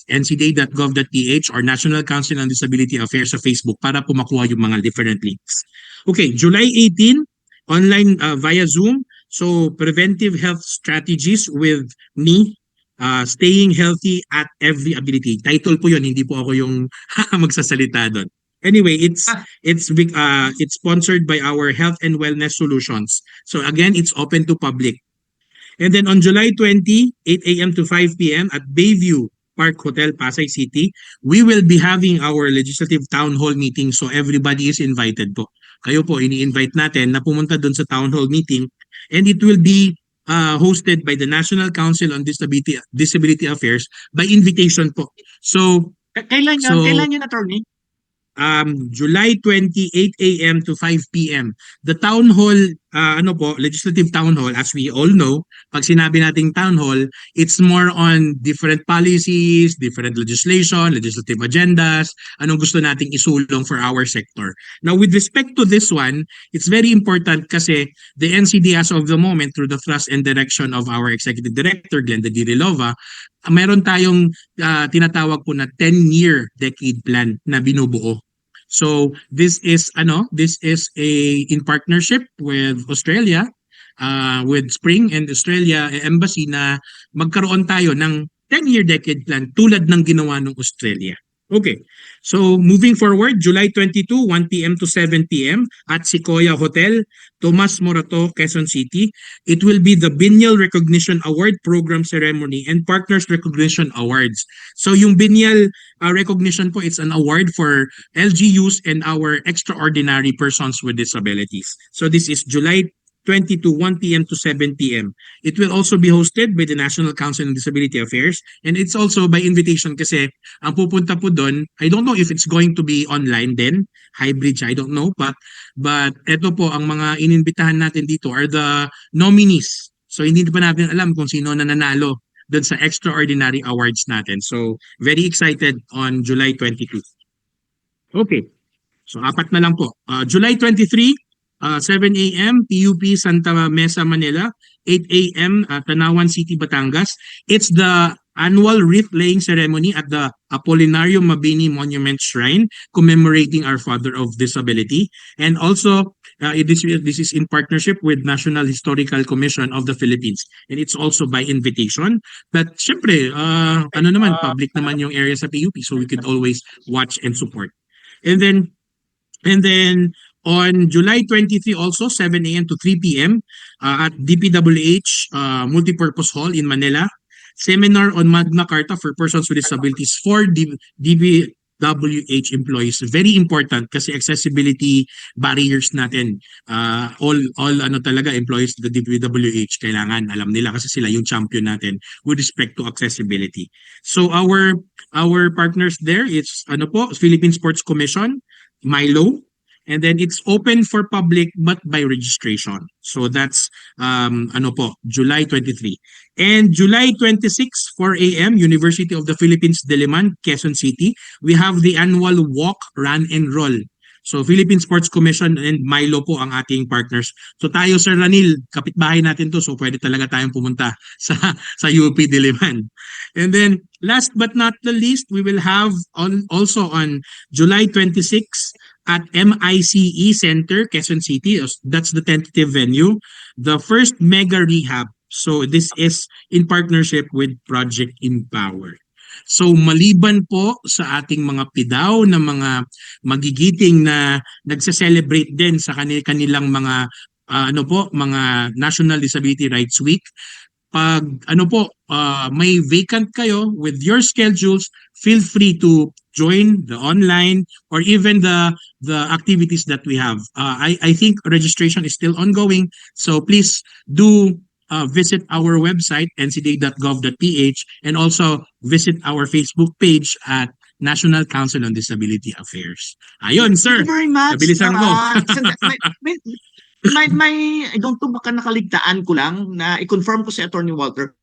ncda.gov.ph or National Council on Disability Affairs sa Facebook para po makuha yung mga different links. Okay, July 18, online via Zoom. So preventive health strategies with me, staying healthy at every ability. Title po yun, hindi po ako yung magsasalita doon. Anyway, it's sponsored by our Health and Wellness Solutions. So again, it's open to public. And then on July 20, 8 a.m. to 5 p.m. at Bayview Park Hotel, Pasay City, we will be having our legislative town hall meeting. So everybody is invited po. Kayo po, ini-invite natin na pumunta doon sa town hall meeting, and it will be hosted by the National Council on Disability Affairs by invitation po. So Kailan yun, attorney? July 28 a.m. to 5 p.m. The town hall, legislative town hall, as we all know, pag sinabi nating town hall, it's more on different policies, different legislation, legislative agendas, anong gusto nating isulong for our sector. Now, with respect to this one, it's very important kasi the NCD as of the moment, through the thrust and direction of our Executive Director, Glenda D. Relova, meron tayong tinatawag po na 10-year decade plan na binubuo. So this is in partnership with Australia, with Spring and Australia Embassy, na magkaroon tayo ng 10-year decade plan tulad ng ginawa ng Australia. Okay. So moving forward, July 22, 1 p.m. to 7 p.m. at Sequoia Hotel, Tomas Morato, Quezon City. It will be the Biennial Recognition Award Program Ceremony and Partners Recognition Awards. So yung Biennial recognition po, it's an award for LGUs and our extraordinary persons with disabilities. So this is July 22, 1 p.m. to 7 p.m. It will also be hosted by the National Council on Disability Affairs, and it's also by invitation kasi ang pupunta po doon, I don't know if it's going to be online then, hybrid, I don't know, but eto po, ang mga ininbitahan natin dito are the nominees. So hindi pa natin alam kung sino na nanalo doon sa extraordinary awards natin. So very excited on July 22. Okay. So apat na lang po. July 23, 7 a.m. PUP Santa Mesa, Manila. 8 a.m. Tanawan City, Batangas. It's the annual wreath laying ceremony at the Apolinario Mabini Monument Shrine commemorating our Father of Disability. And also, this is in partnership with National Historical Commission of the Philippines. And it's also by invitation. But syempre, ano naman, public naman yung area sa PUP, so we could always watch and support. And then on July 23 also, 7 a.m. to 3 p.m. At DPWH Multipurpose Hall in Manila, seminar on Magna Carta for persons with disabilities for DPWH employees. Very important kasi accessibility barriers natin. All ano talaga employees of the DPWH kailangan alam nila kasi sila yung champion natin with respect to accessibility. So our partners there, it's ano po, Philippine Sports Commission, Milo, and then it's open for public but by registration. So that's ano po, July 23. And July 26, 4 a.m., University of the Philippines, Diliman, Quezon City, we have the annual walk, run, and roll. So Philippine Sports Commission and Milo po ang ating partners. So tayo, Sir Ranil, kapitbahay natin to, so pwede talaga tayong pumunta sa UP Diliman. And then last but not the least, we will have also on July 26 at MICE Center, Quezon City. That's the tentative venue. The first mega rehab. So this is in partnership with Project Empower. So maliban po sa ating mga pidaw na mga magigiting na nagse-celebrate din sa kanilang mga mga National Disability Rights Week, pag may vacant kayo with your schedules, feel free to join the online or even the activities that we have. I think registration is still ongoing, so please do visit our website ncda.gov.ph and also visit our Facebook page at National Council on Disability Affairs. Ayun, sir. Thank you very much. Nabilisan ko. I don't know, baka nakaligtaan ko lang na i-confirm ko si Attorney Walter.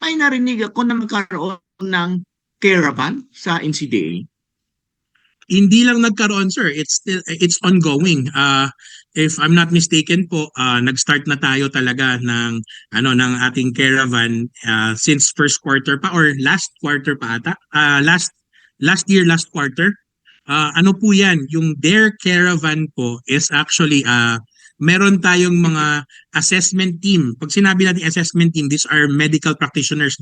May narinig ako na magkaroon ng caravan sa NCDA. Hindi lang nagkaroon, sir. It's ongoing. If I'm not mistaken po, nag-start na tayo talaga ng ating caravan since first quarter pa or last quarter pa ata. Last year, last quarter. Ano po 'yan? Yung Dare Caravan po is actually meron tayong mga assessment team. Pag sinabi natin assessment team, these are medical practitioners,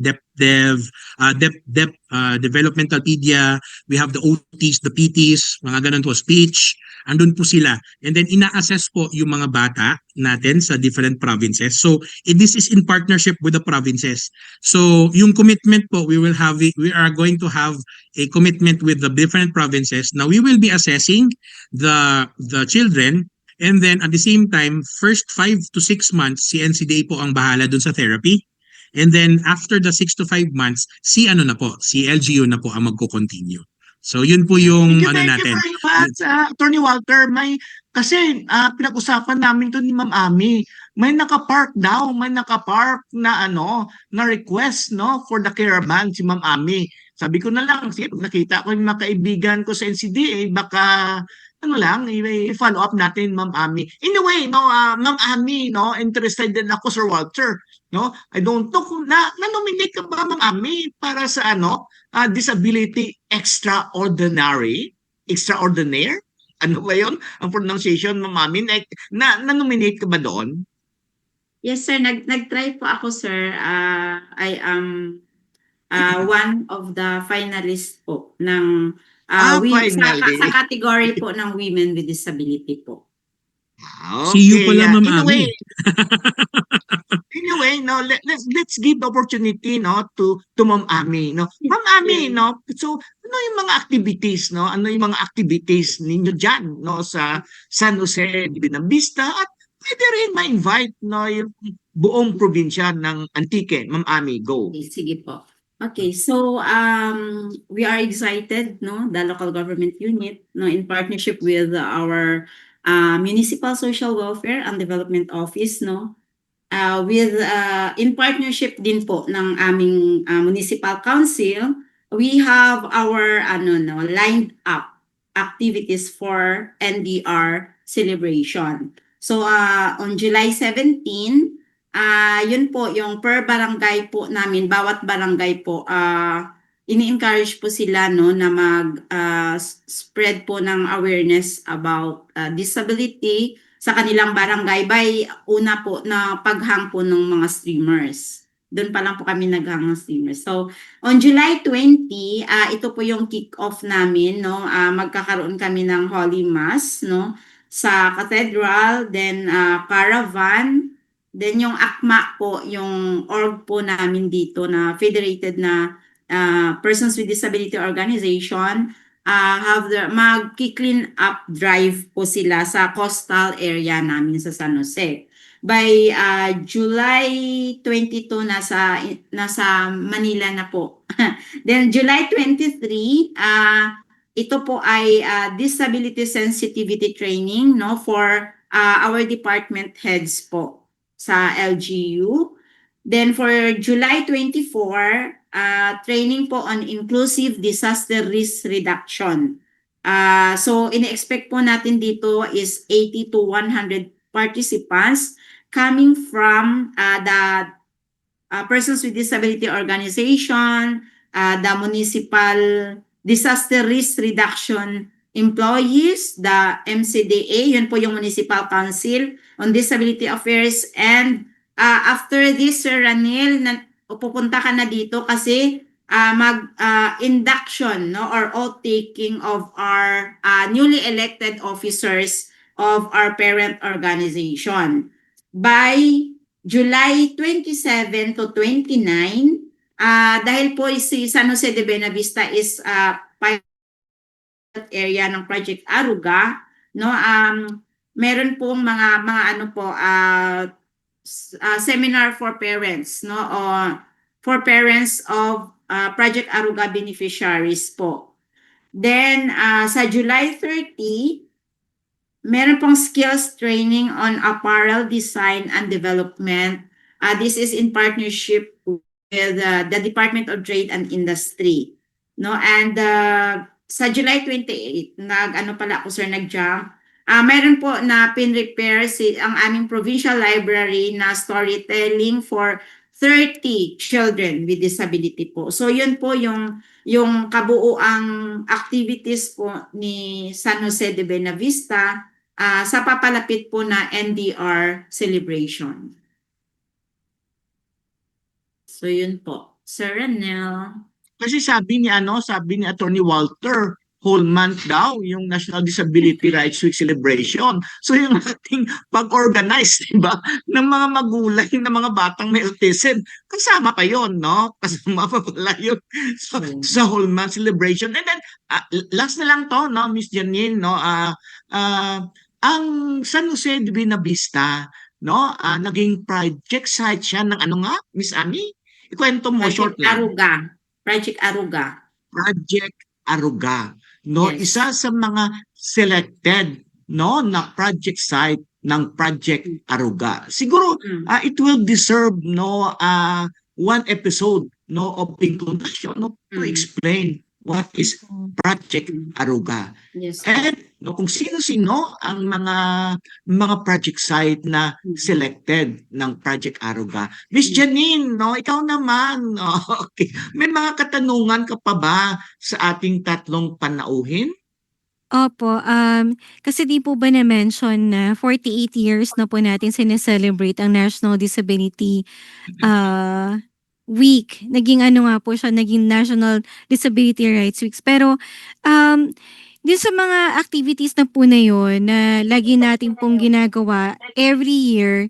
developmental pedia, we have the OTs, the PTs, mga ganun po, speech, andun po sila. And then ina-assess po yung mga bata natin sa different provinces. So this is in partnership with the provinces. So yung commitment po, we are going to have a commitment with the different provinces. Now we will be assessing the children. And then at the same time, first 5 to 6 months, si NCDA po ang bahala dun sa therapy. And then after the 6 to 5 months, si LGU na po ang magko-continue. So yun po yung Thank natin. you very much, Attorney Walter. Kasi pinag-usapan namin to ni Ma'am Ami. May naka-park na na request for the caravan si Ma'am Ami. Sabi ko na lang, sige, pag nakita ko yung mga kaibigan ko sa NCDA, baka i-follow up natin, Ma'am Ami. Anyway, Ma'am Ami, interested din ako, Sir Walter. I don't know kung na-nominate ka ba, Ma'am Ami, para sa disability extraordinary? Extraordinaire? Ano ba yun? Ang pronunciation, Ma'am Ami, na-nominate ka ba doon? Yes, sir. Nag-try po ako, sir. I am one of the finalists po ng Finally. sa category po ng women with disability po. Okay. See you pala, Ma'am Ami. Anyway, let's give the opportunity to Ma'am Ami, Ma'am Ami, so ano yung mga activities, Ano yung mga activities ninyo diyan, sa San Jose de Binambista at pwede rin ma-invite yung buong probinsya ng Antique. Ma'am Ami, go. Okay, sige po. Okay, so we are excited, the local government unit, in partnership with our Municipal Social Welfare and Development Office, with in partnership din po ng aming municipal council, we have our lined up activities for NDR celebration. So on July 17, yun po yung per barangay po namin, bawat barangay po ini-encourage po sila no na mag spread po ng awareness about disability sa kanilang barangay by una po na paghang po ng mga streamers. Doon pa lang po kami naghang ng streamers. So on July 20, ito po yung kick-off namin, no? Magkakaroon kami ng Holy Mass, no? Sa cathedral, then caravan, then yung ACMA po, yung org po namin dito na federated na Persons with Disability Organization, mag-clean up drive po sila sa coastal area namin sa San Jose. By July 22 nasa Manila na po. Then July 23 ito po ay disability sensitivity training no for our department heads po sa LGU. Then for July 24 training po on inclusive disaster risk reduction. So ini-expect po natin dito is 80 to 100 participants coming from the Persons with Disability Organization, the Municipal Disaster Risk Reduction Employees, the MCDA, yun po yung Municipal Council on Disability Affairs. And after this, Sir Ranil, pupunta ka na dito kasi mag-induction no, or oath-taking of our newly elected officers of our parent organization. By July 27 to 29, dahil po si San Jose de Buenavista is pilot area ng Project Aruga, no, meron pong mga ano po seminar for parents, no, for parents of Project Aruga beneficiaries po. Then sa July 30, meron pong skills training on apparel design and development. This is in partnership with the Department of Trade and Industry. No, and sa July 28, nag-jump. Meron po na pin-repair ang aming provincial library na storytelling for 30 children with disability po. So yun po yung kabuuang activities po ni San Jose de Buenavista sa papalapit po na NDR celebration. So yun po. Sir Ranel. Kasi sabi ni Attorney Walter, whole month daw yung National Disability Rights Week celebration. So yung ating pag-organize, di ba, ng mga magulang, ng mga batang may autism, kasama pa yon, no? Kasama pa pala yun sa whole month celebration. And then, last na lang to, no, Miss Janine, no, ang San Jose de Buenavista, no, naging project site siya ng ano nga, Miss Ami? Ikwento mo, short lang. Project Aruga. Project Aruga. No, Yes. isa sa mga selected no na project site ng Project Aruga. Siguro it will deserve no one episode no of introduction no to explain what is Project Aruga. Yes. And no, kung sino-sino ang mga project site na selected ng Project Aruga. Miss Janine, no, ikaw naman. Okay. May mga katanungan ka pa ba sa ating tatlong panauhin? Opo, kasi di po ba na-mention na 48 years na po natin sineselebrate ang National Disability Week. Naging ano nga po siya, naging National Disability Rights Week. Pero, din sa mga activities na po na yun, na lagi natin pong ginagawa every year,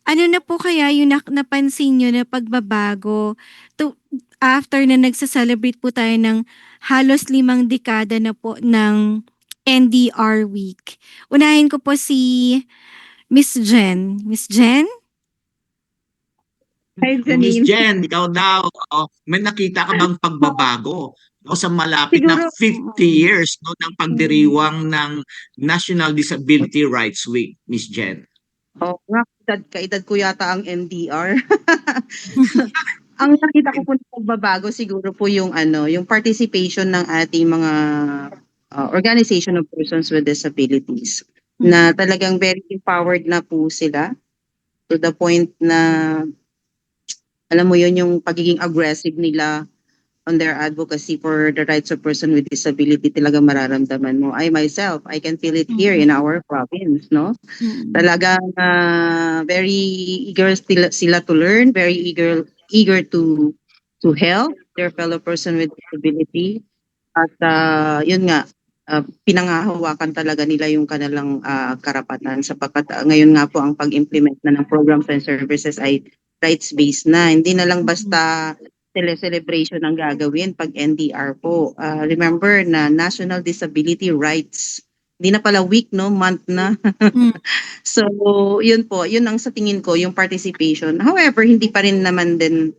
ano na po kaya yung napansin nyo na pagbabago after na nagsa-celebrate po tayo ng halos 5 dekada na po ng NDR Week. Unahin ko po si Miss Jen. Miss Jen? Hi, Miss Janine. Jen, ikaw daw, may nakita ka bang pagbabago no, sa malapit na 50 years no, ng pagdiriwang ng National Disability Rights Week, Miss Jen? Nga, kaedad ko yata ang NDR. Ang nakita ko po na pagbabago siguro po yung yung participation ng ating mga organization of persons with disabilities na talagang very empowered na po sila to the point na alam mo yun yung pagiging aggressive nila on their advocacy for the rights of person with disability talagang mararamdaman mo. I myself, I can feel it here in our province, no? Talagang very eager sila to learn, very eager to help their fellow person with disability. At yun nga, pinangahawakan talaga nila yung kanilang karapatan sapagkat ngayon nga po ang pag-implement na ng programs and services ay rights-based na. Hindi na lang basta celebration ang gagawin pag NDR po. Remember na National Disability Rights. Hindi na pala week, no? Month na. So, yun po. Yun ang sa tingin ko, yung participation. However, hindi pa rin naman din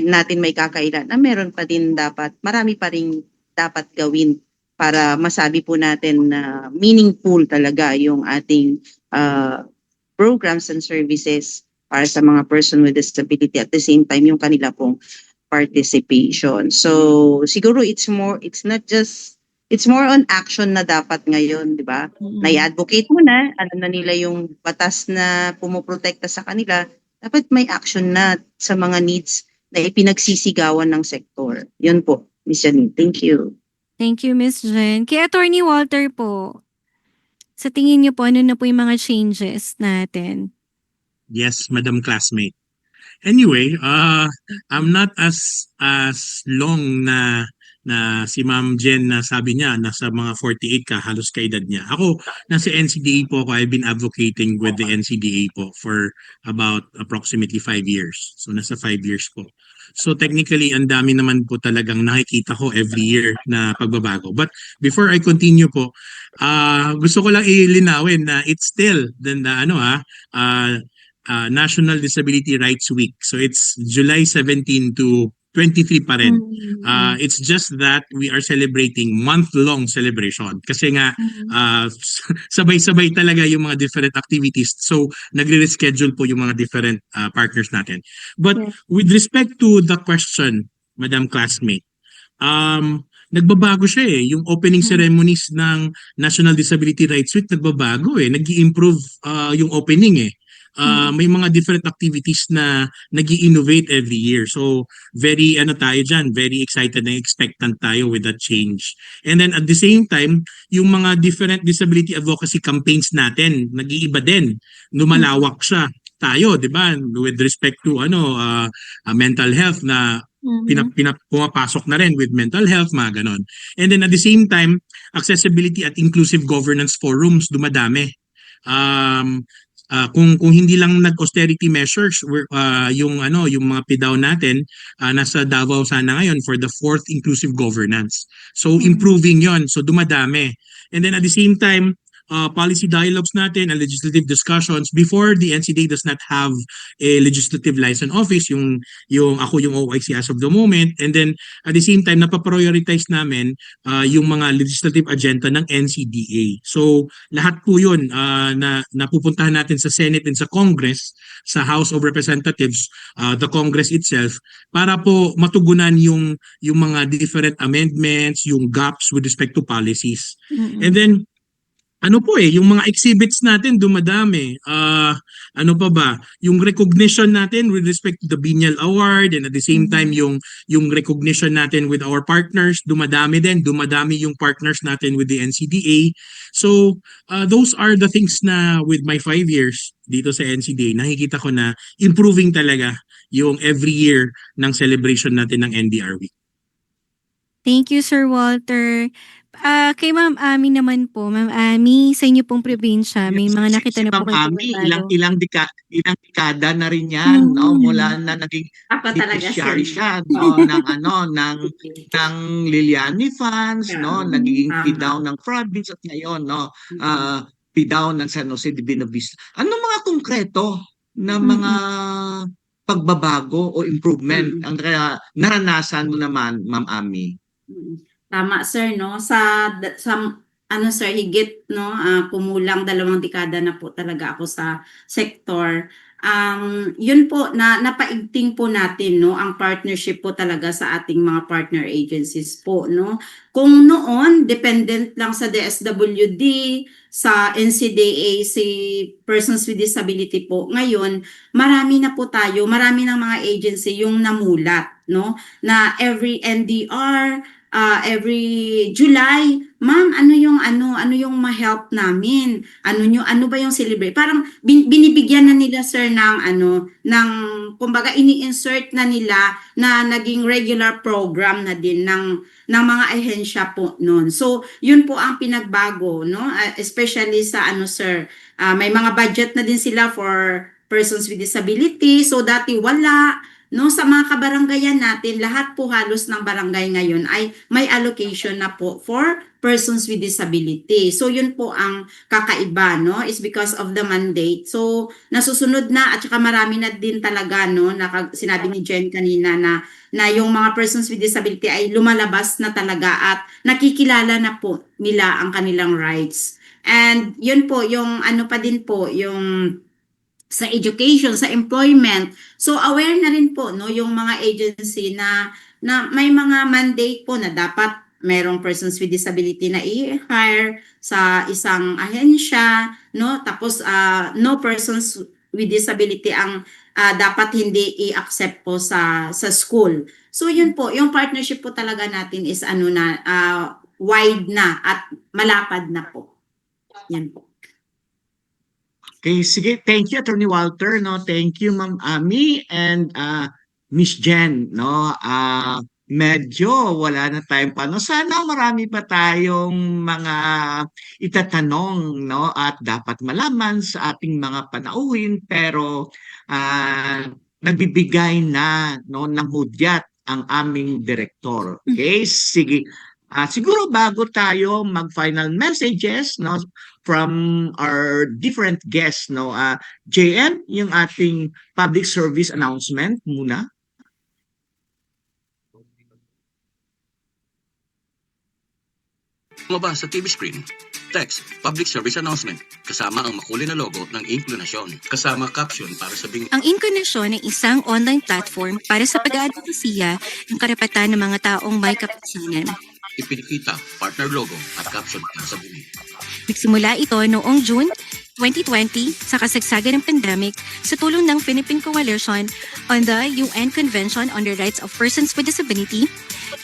natin may kakailan na meron pa din dapat, marami pa rin dapat gawin para masabi po natin na meaningful talaga yung ating programs and services para sa mga person with disability at the same time yung kanila pong participation. So siguro it's more on action na dapat ngayon, di ba? Na-advocate mo na, alam na nila yung batas na pumoprotekta sa kanila, dapat may action na sa mga needs na ipinagsisigawan ng sektor. Yun po, Ms. Janine. Thank you. Thank you, Miss Jen. Kay Attorney Walter po, sa tingin niyo po, ano na po yung mga changes natin? Yes, Madam Classmate. Anyway, I'm not as long na si Ma'am Jen na sabi niya nasa mga 48 ka, halos kaedad niya. Ako, nasa NCDA po ako. I've been advocating with the NCDA po for about approximately 5 years. So nasa 5 years po. So technically, ang dami naman po talagang nakikita ko every year na pagbabago. But before I continue po, gusto ko lang ilinawin na it's still National Disability Rights Week. So it's July 17 to 23 pa rin. It's just that we are celebrating month-long celebration. Kasi nga, sabay-sabay talaga yung mga different activities. So, nagre-reschedule po yung mga different partners natin. But with respect to the question, Madam Classmate, nagbabago siya eh. Yung opening ceremonies ng National Disability Rights Week, nagbabago eh. Nag-i-improve yung opening eh. May mga different activities na nag-i-innovate every year. So, very very excited and expectant tayo with that change. And then at the same time, yung mga different disability advocacy campaigns natin, nag-iiba din. Lumalawak siya tayo, 'di ba? With respect to mental health na pumapasok na rin with mental health, mga ganon. And then at the same time, accessibility at inclusive governance forums dumadami. Kung hindi lang nag-austerity measures yung mga PIDAW natin nasa Davao sana ngayon for the 4th inclusive governance. So improving 'yon. So dumadami. And then at the same time, policy dialogues natin and legislative discussions before the NCDA does not have a legislative liaison office, yung ako yung OIC as of the moment, and then at the same time napaprioritize namin yung mga legislative agenda ng NCDA. So lahat po yun na napupuntahan natin sa Senate and sa Congress, sa House of Representatives, the Congress itself, para po matugunan yung mga different amendments, yung gaps with respect to policies. And then yung mga exhibits natin dumadami. Ano pa ba? Yung recognition natin with respect to the Biennial Award, and at the same time yung recognition natin with our partners dumadami din. Dumadami yung partners natin with the NCDA. So those are the things na with my 5 years dito sa NCDA, nakikita ko na improving talaga yung every year ng celebration natin ng NDR Week. Thank you, Sir Walter. Kay Ma'am Ami naman po, Ma'am Ami, sa inyo pong probinsya, may mga nakita Si na po Ma'am kayong Ami, pagbabago? ilang dekada na rin yan, no? Mula na naging Ako talaga, beneficiary sir. siya, no? ng Liliani Funds, no? Naging Tama. PIDAW ng province at ngayon, no? PIDAW ng San Jose de Binovista. Ano mga konkreto na mga pagbabago o improvement ang naranasan mo naman, Ma'am Ami? Tama, sir, no? Sa sir, higit, no? Kumulang 2 dekada na po talaga ako sa sektor. yun po na napaigting po natin no ang partnership po talaga sa ating mga partner agencies po no. Kung noon dependent lang sa DSWD, sa NCDA, si Persons with Disability po, ngayon marami na po tayo, marami ng mga agency yung namulat no na every NDR, every July, ma'am, ano yung ma-help namin? Ano ba yung celebrate? Parang binibigyan na nila sir ng kumbaga ini-insert na nila na naging regular program na din ng mga ahensya po noon. So, yun po ang pinagbago, no? Especially sa sir, may mga budget na din sila for persons with disability. So, dati wala. No, sa mga kabaranggayan natin, lahat po halos ng barangay ngayon ay may allocation na po for persons with disability. So yun po ang kakaiba, no, is because of the mandate. So nasusunod na at saka marami na din talaga, no, sinabi ni Jen kanina na yung mga persons with disability ay lumalabas na talaga at nakikilala na po nila ang kanilang rights. And yun po, yung pa din po, yung sa education, sa employment. So aware na rin po no yung mga agency na may mga mandate po na dapat mayroong persons with disability na i-hire sa isang ahensya, no? Tapos no persons with disability ang dapat hindi i-accept po sa school. So yun po, yung partnership po talaga natin is wide na at malapad na po. Yan po. Okay, sige. Thank you, Attorney Walter, no? Thank you, Ma'am Ami and Miss Jen, no? Medyo wala na tayong paano. Sana marami pa tayong mga itatanong, no? At dapat malaman sa ating mga panauhin, pero nagbibigay na no ng hudyat ang aming direktor. Okay, sige. Siguro bago tayo mag-final messages, no, from our different guests, no, JM, yung ating public service announcement muna. Lumabas sa TV screen, text, public service announcement, kasama ang makulay na logo ng Inklinasyon, kasama caption para sa bingit. Ang Inklinasyon ay isang online platform para sa pag-aadvokasya ng karapatan ng mga taong may kapansanan. Ipinakita, partner logo at caption para sa bingit. Nagsimula ito noong June 2020 sa kasagsagan ng pandemic sa tulong ng Philippine Coalition on the UN Convention on the Rights of Persons with Disability,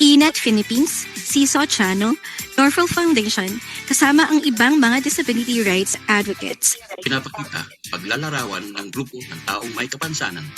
INET Philippines, Seesaw Channel, Norfolk Foundation, kasama ang ibang mga disability rights advocates. Pinapakita, paglalarawan ng grupo ng taong may kapansanan.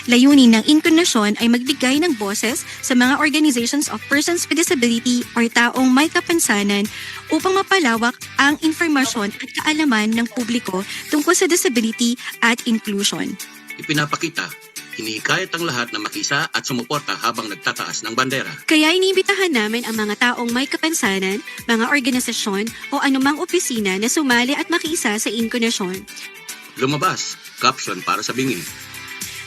Layunin ng Inklinasyon ay magbigay ng boses sa mga organizations of persons with disability or taong may kapansanan upang mapalawak ang informasyon at kaalaman ng publiko tungkol sa disability at inclusion. Ipinapakita, hinihikayat ang lahat na makisa at sumuporta habang nagtataas ng bandera. Kaya iniimbitahan namin ang mga taong may kapansanan, mga organisasyon o anumang opisina na sumali at makiisa sa Inklinasyon. Lumabas, caption para sa bingit.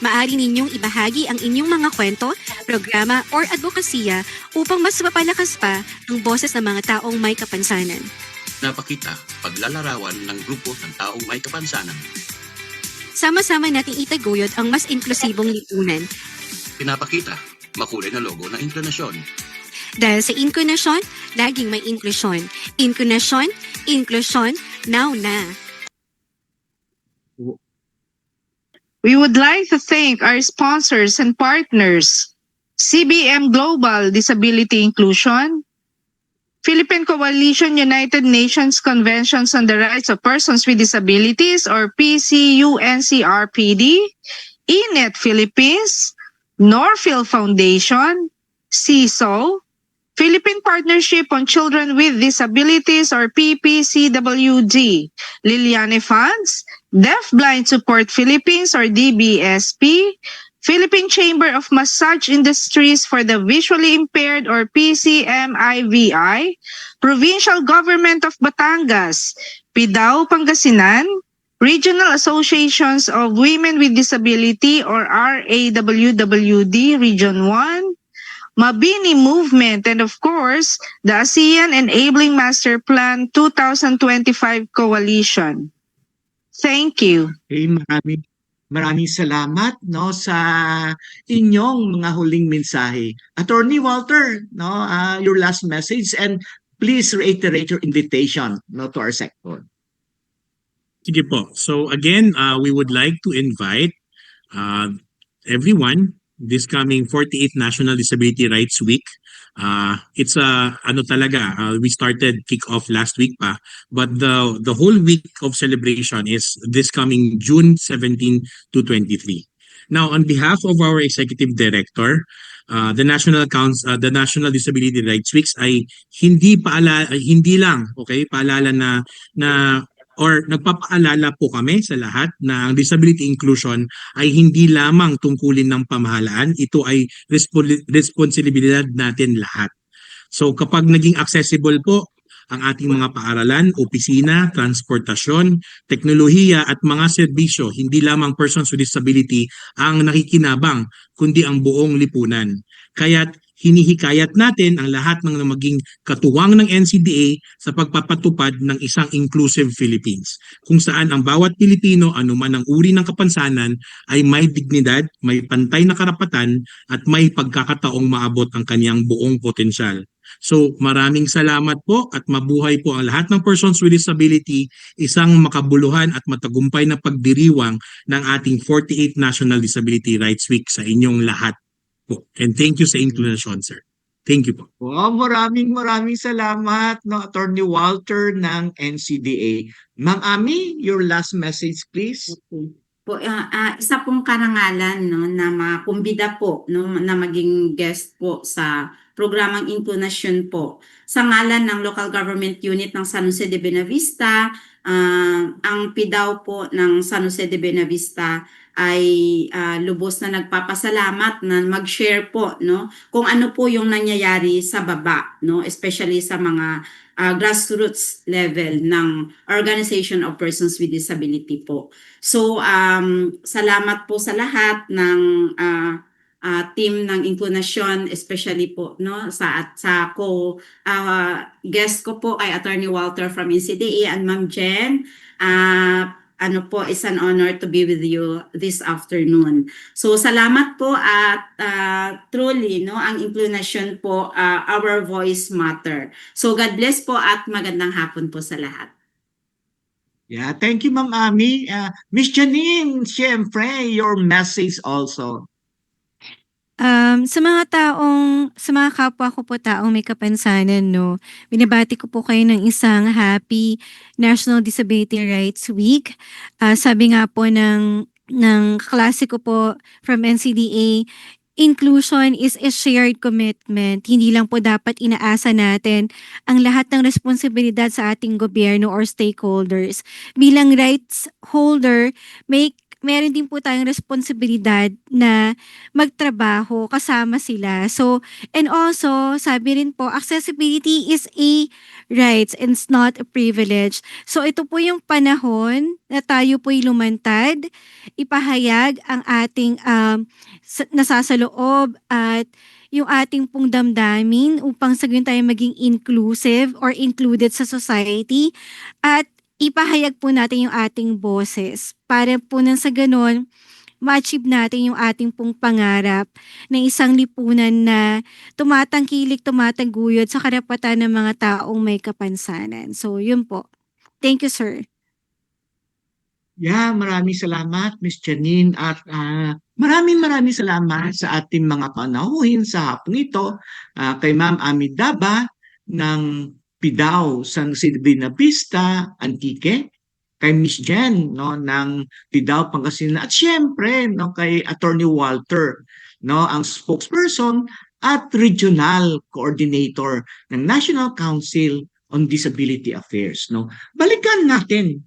Maaari ninyong ibahagi ang inyong mga kwento, programa or advokasya upang mas mapalakas pa ang boses ng mga taong may kapansanan. Pinapakita, paglalarawan ng grupo ng taong may kapansanan. Sama-sama nating itaguyod ang mas inklusibong lipunan. Pinapakita, makulay na logo ng Inklinasyon. Dahil sa Inklinasyon, laging may inklusyon. Inklinasyon, inklusyon, now na. We would like to thank our sponsors and partners, CBM Global Disability Inclusion, Philippine Coalition United Nations Conventions on the Rights of Persons with Disabilities or PCUNCRPD, INET Philippines, Norfield Foundation, CISO, Philippine Partnership on Children with Disabilities or PPCWD, Liliane Funds, Deaf Blind Support Philippines or DBSP, Philippine Chamber of Massage Industries for the Visually Impaired or PCMIVI, Provincial Government of Batangas, PIDAO Pangasinan, Regional Associations of Women with Disability or RAWWD Region 1, Mabini Movement, and of course, the ASEAN Enabling Master Plan 2025 Coalition. Thank you. Okay, maraming salamat no sa inyong mga huling mensahe. Attorney Walter, no, your last message and please reiterate your invitation no to our sector. Sige po. So again, we would like to invite everyone this coming 48th National Disability Rights Week. It's we started kick off last week pa, but the whole week of celebration is this coming June 17 to 23. Now, on behalf of our executive director, the National Disability Rights Weeks ay hindi lang, okay, paalala na or nagpapaalala po kami sa lahat na ang disability inclusion ay hindi lamang tungkulin ng pamahalaan, ito ay responsibilidad natin lahat. So kapag naging accessible po ang ating mga paaralan, opisina, transportasyon, teknolohiya at mga serbisyo, hindi lamang persons with disability ang nakikinabang, kundi ang buong lipunan. Kaya't hinihikayat natin ang lahat ng maging katuwang ng NCDA sa pagpapatupad ng isang inclusive Philippines, kung saan ang bawat Pilipino, anuman ang uri ng kapansanan, ay may dignidad, may pantay na karapatan, at may pagkakataong maabot ang kanyang buong potensyal. So maraming salamat po at mabuhay po ang lahat ng persons with disability, isang makabuluhan at matagumpay na pagdiriwang ng ating 48th National Disability Rights Week sa inyong lahat po. And thank you sa inclusion, sir. Thank you po. Wow, maraming salamat no Attorney Walter ng NCDA. Ma'am Ami, your last message please. Po, isa pong karangalan no na makumbida po no na maging guest po sa programang Inclunasyon po sa ngalan ng Local Government Unit ng San Jose de Buenavista. Ang PIDAW po ng San Jose de Buenavista ay lubos na nagpapasalamat na mag-share po no kung ano po yung nangyayari sa baba no, especially sa mga grassroots level ng Organization of Persons with Disability po. So salamat po sa lahat ng team ng Inclunasyon, especially po no sa guest ko po ay Attorney Walter from NCDA and Ma'am Jen. It's an honor to be with you this afternoon. So salamat po at truly no ang Inclunasyon po, our voice matter. So God bless po at magandang hapon po sa lahat. Yeah, thank you Ma'am Ami. Miss Janine, syempre your message also. Sa mga kapwa ko po taong may kapansanan, no, binabati ko po kayo ng isang happy National Disability Rights Week. Sabi nga po ng klase ko po from NCDA, inclusion is a shared commitment. Hindi lang po dapat inaasa natin ang lahat ng responsibilidad sa ating gobyerno or stakeholders. Bilang rights holder, meron din po tayong responsibilidad na magtrabaho kasama sila. So, and also, sabi rin po, accessibility is a right and it's not a privilege. So, ito po yung panahon na tayo po'y lumantad, ipahayag ang ating nasasaloob at yung ating pong damdamin upang sa ganun tayo maging inclusive or included sa society at ipahayag po natin yung ating boses para po nang sa ganun, ma-achieve natin yung ating pong pangarap na isang lipunan na tumatangkilik, tumataguyod sa karapatan ng mga taong may kapansanan. So, yun po. Thank you, sir. Yeah, maraming salamat Miss Janine at maraming salamat sa ating mga panauhin sa hapong ito kay Ma'am Ami Daba ng PIDAW San Jose de Buenavista, Antique, kay Miss Jen no ng PIDAW Pangasinan at syempre no kay Attorney Walter no ang spokesperson at regional coordinator ng National Council on Disability Affairs no. Balikan natin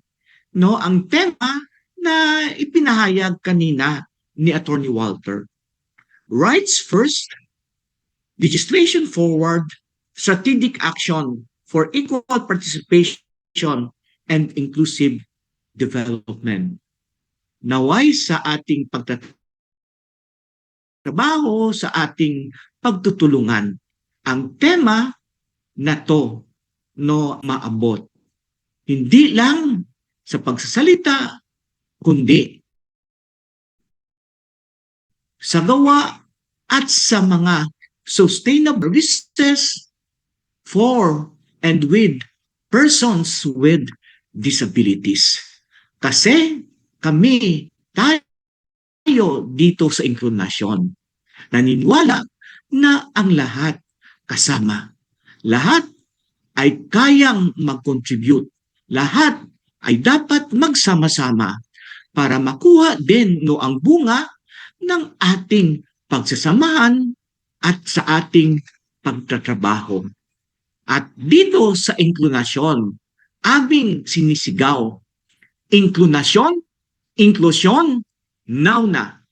no ang tema na ipinahayag kanina ni Attorney Walter. Rights first, legislation forward, strategic action for equal participation and inclusive development. Naway sa ating pagtatrabaho, sa ating pagtutulungan, ang tema na to no maabot. Hindi lang sa pagsasalita, kundi sa gawa at sa mga sustainable business for and with persons with disabilities. Kasi tayo dito sa inklusyon, naniniwala na ang lahat kasama. Lahat ay kayang mag-contribute. Lahat ay dapat magsama-sama para makuha din no ang bunga ng ating pagsasamahan at sa ating pagtatrabaho. At dito sa inklusyon, aming sinisigaw, inklusyon, now na.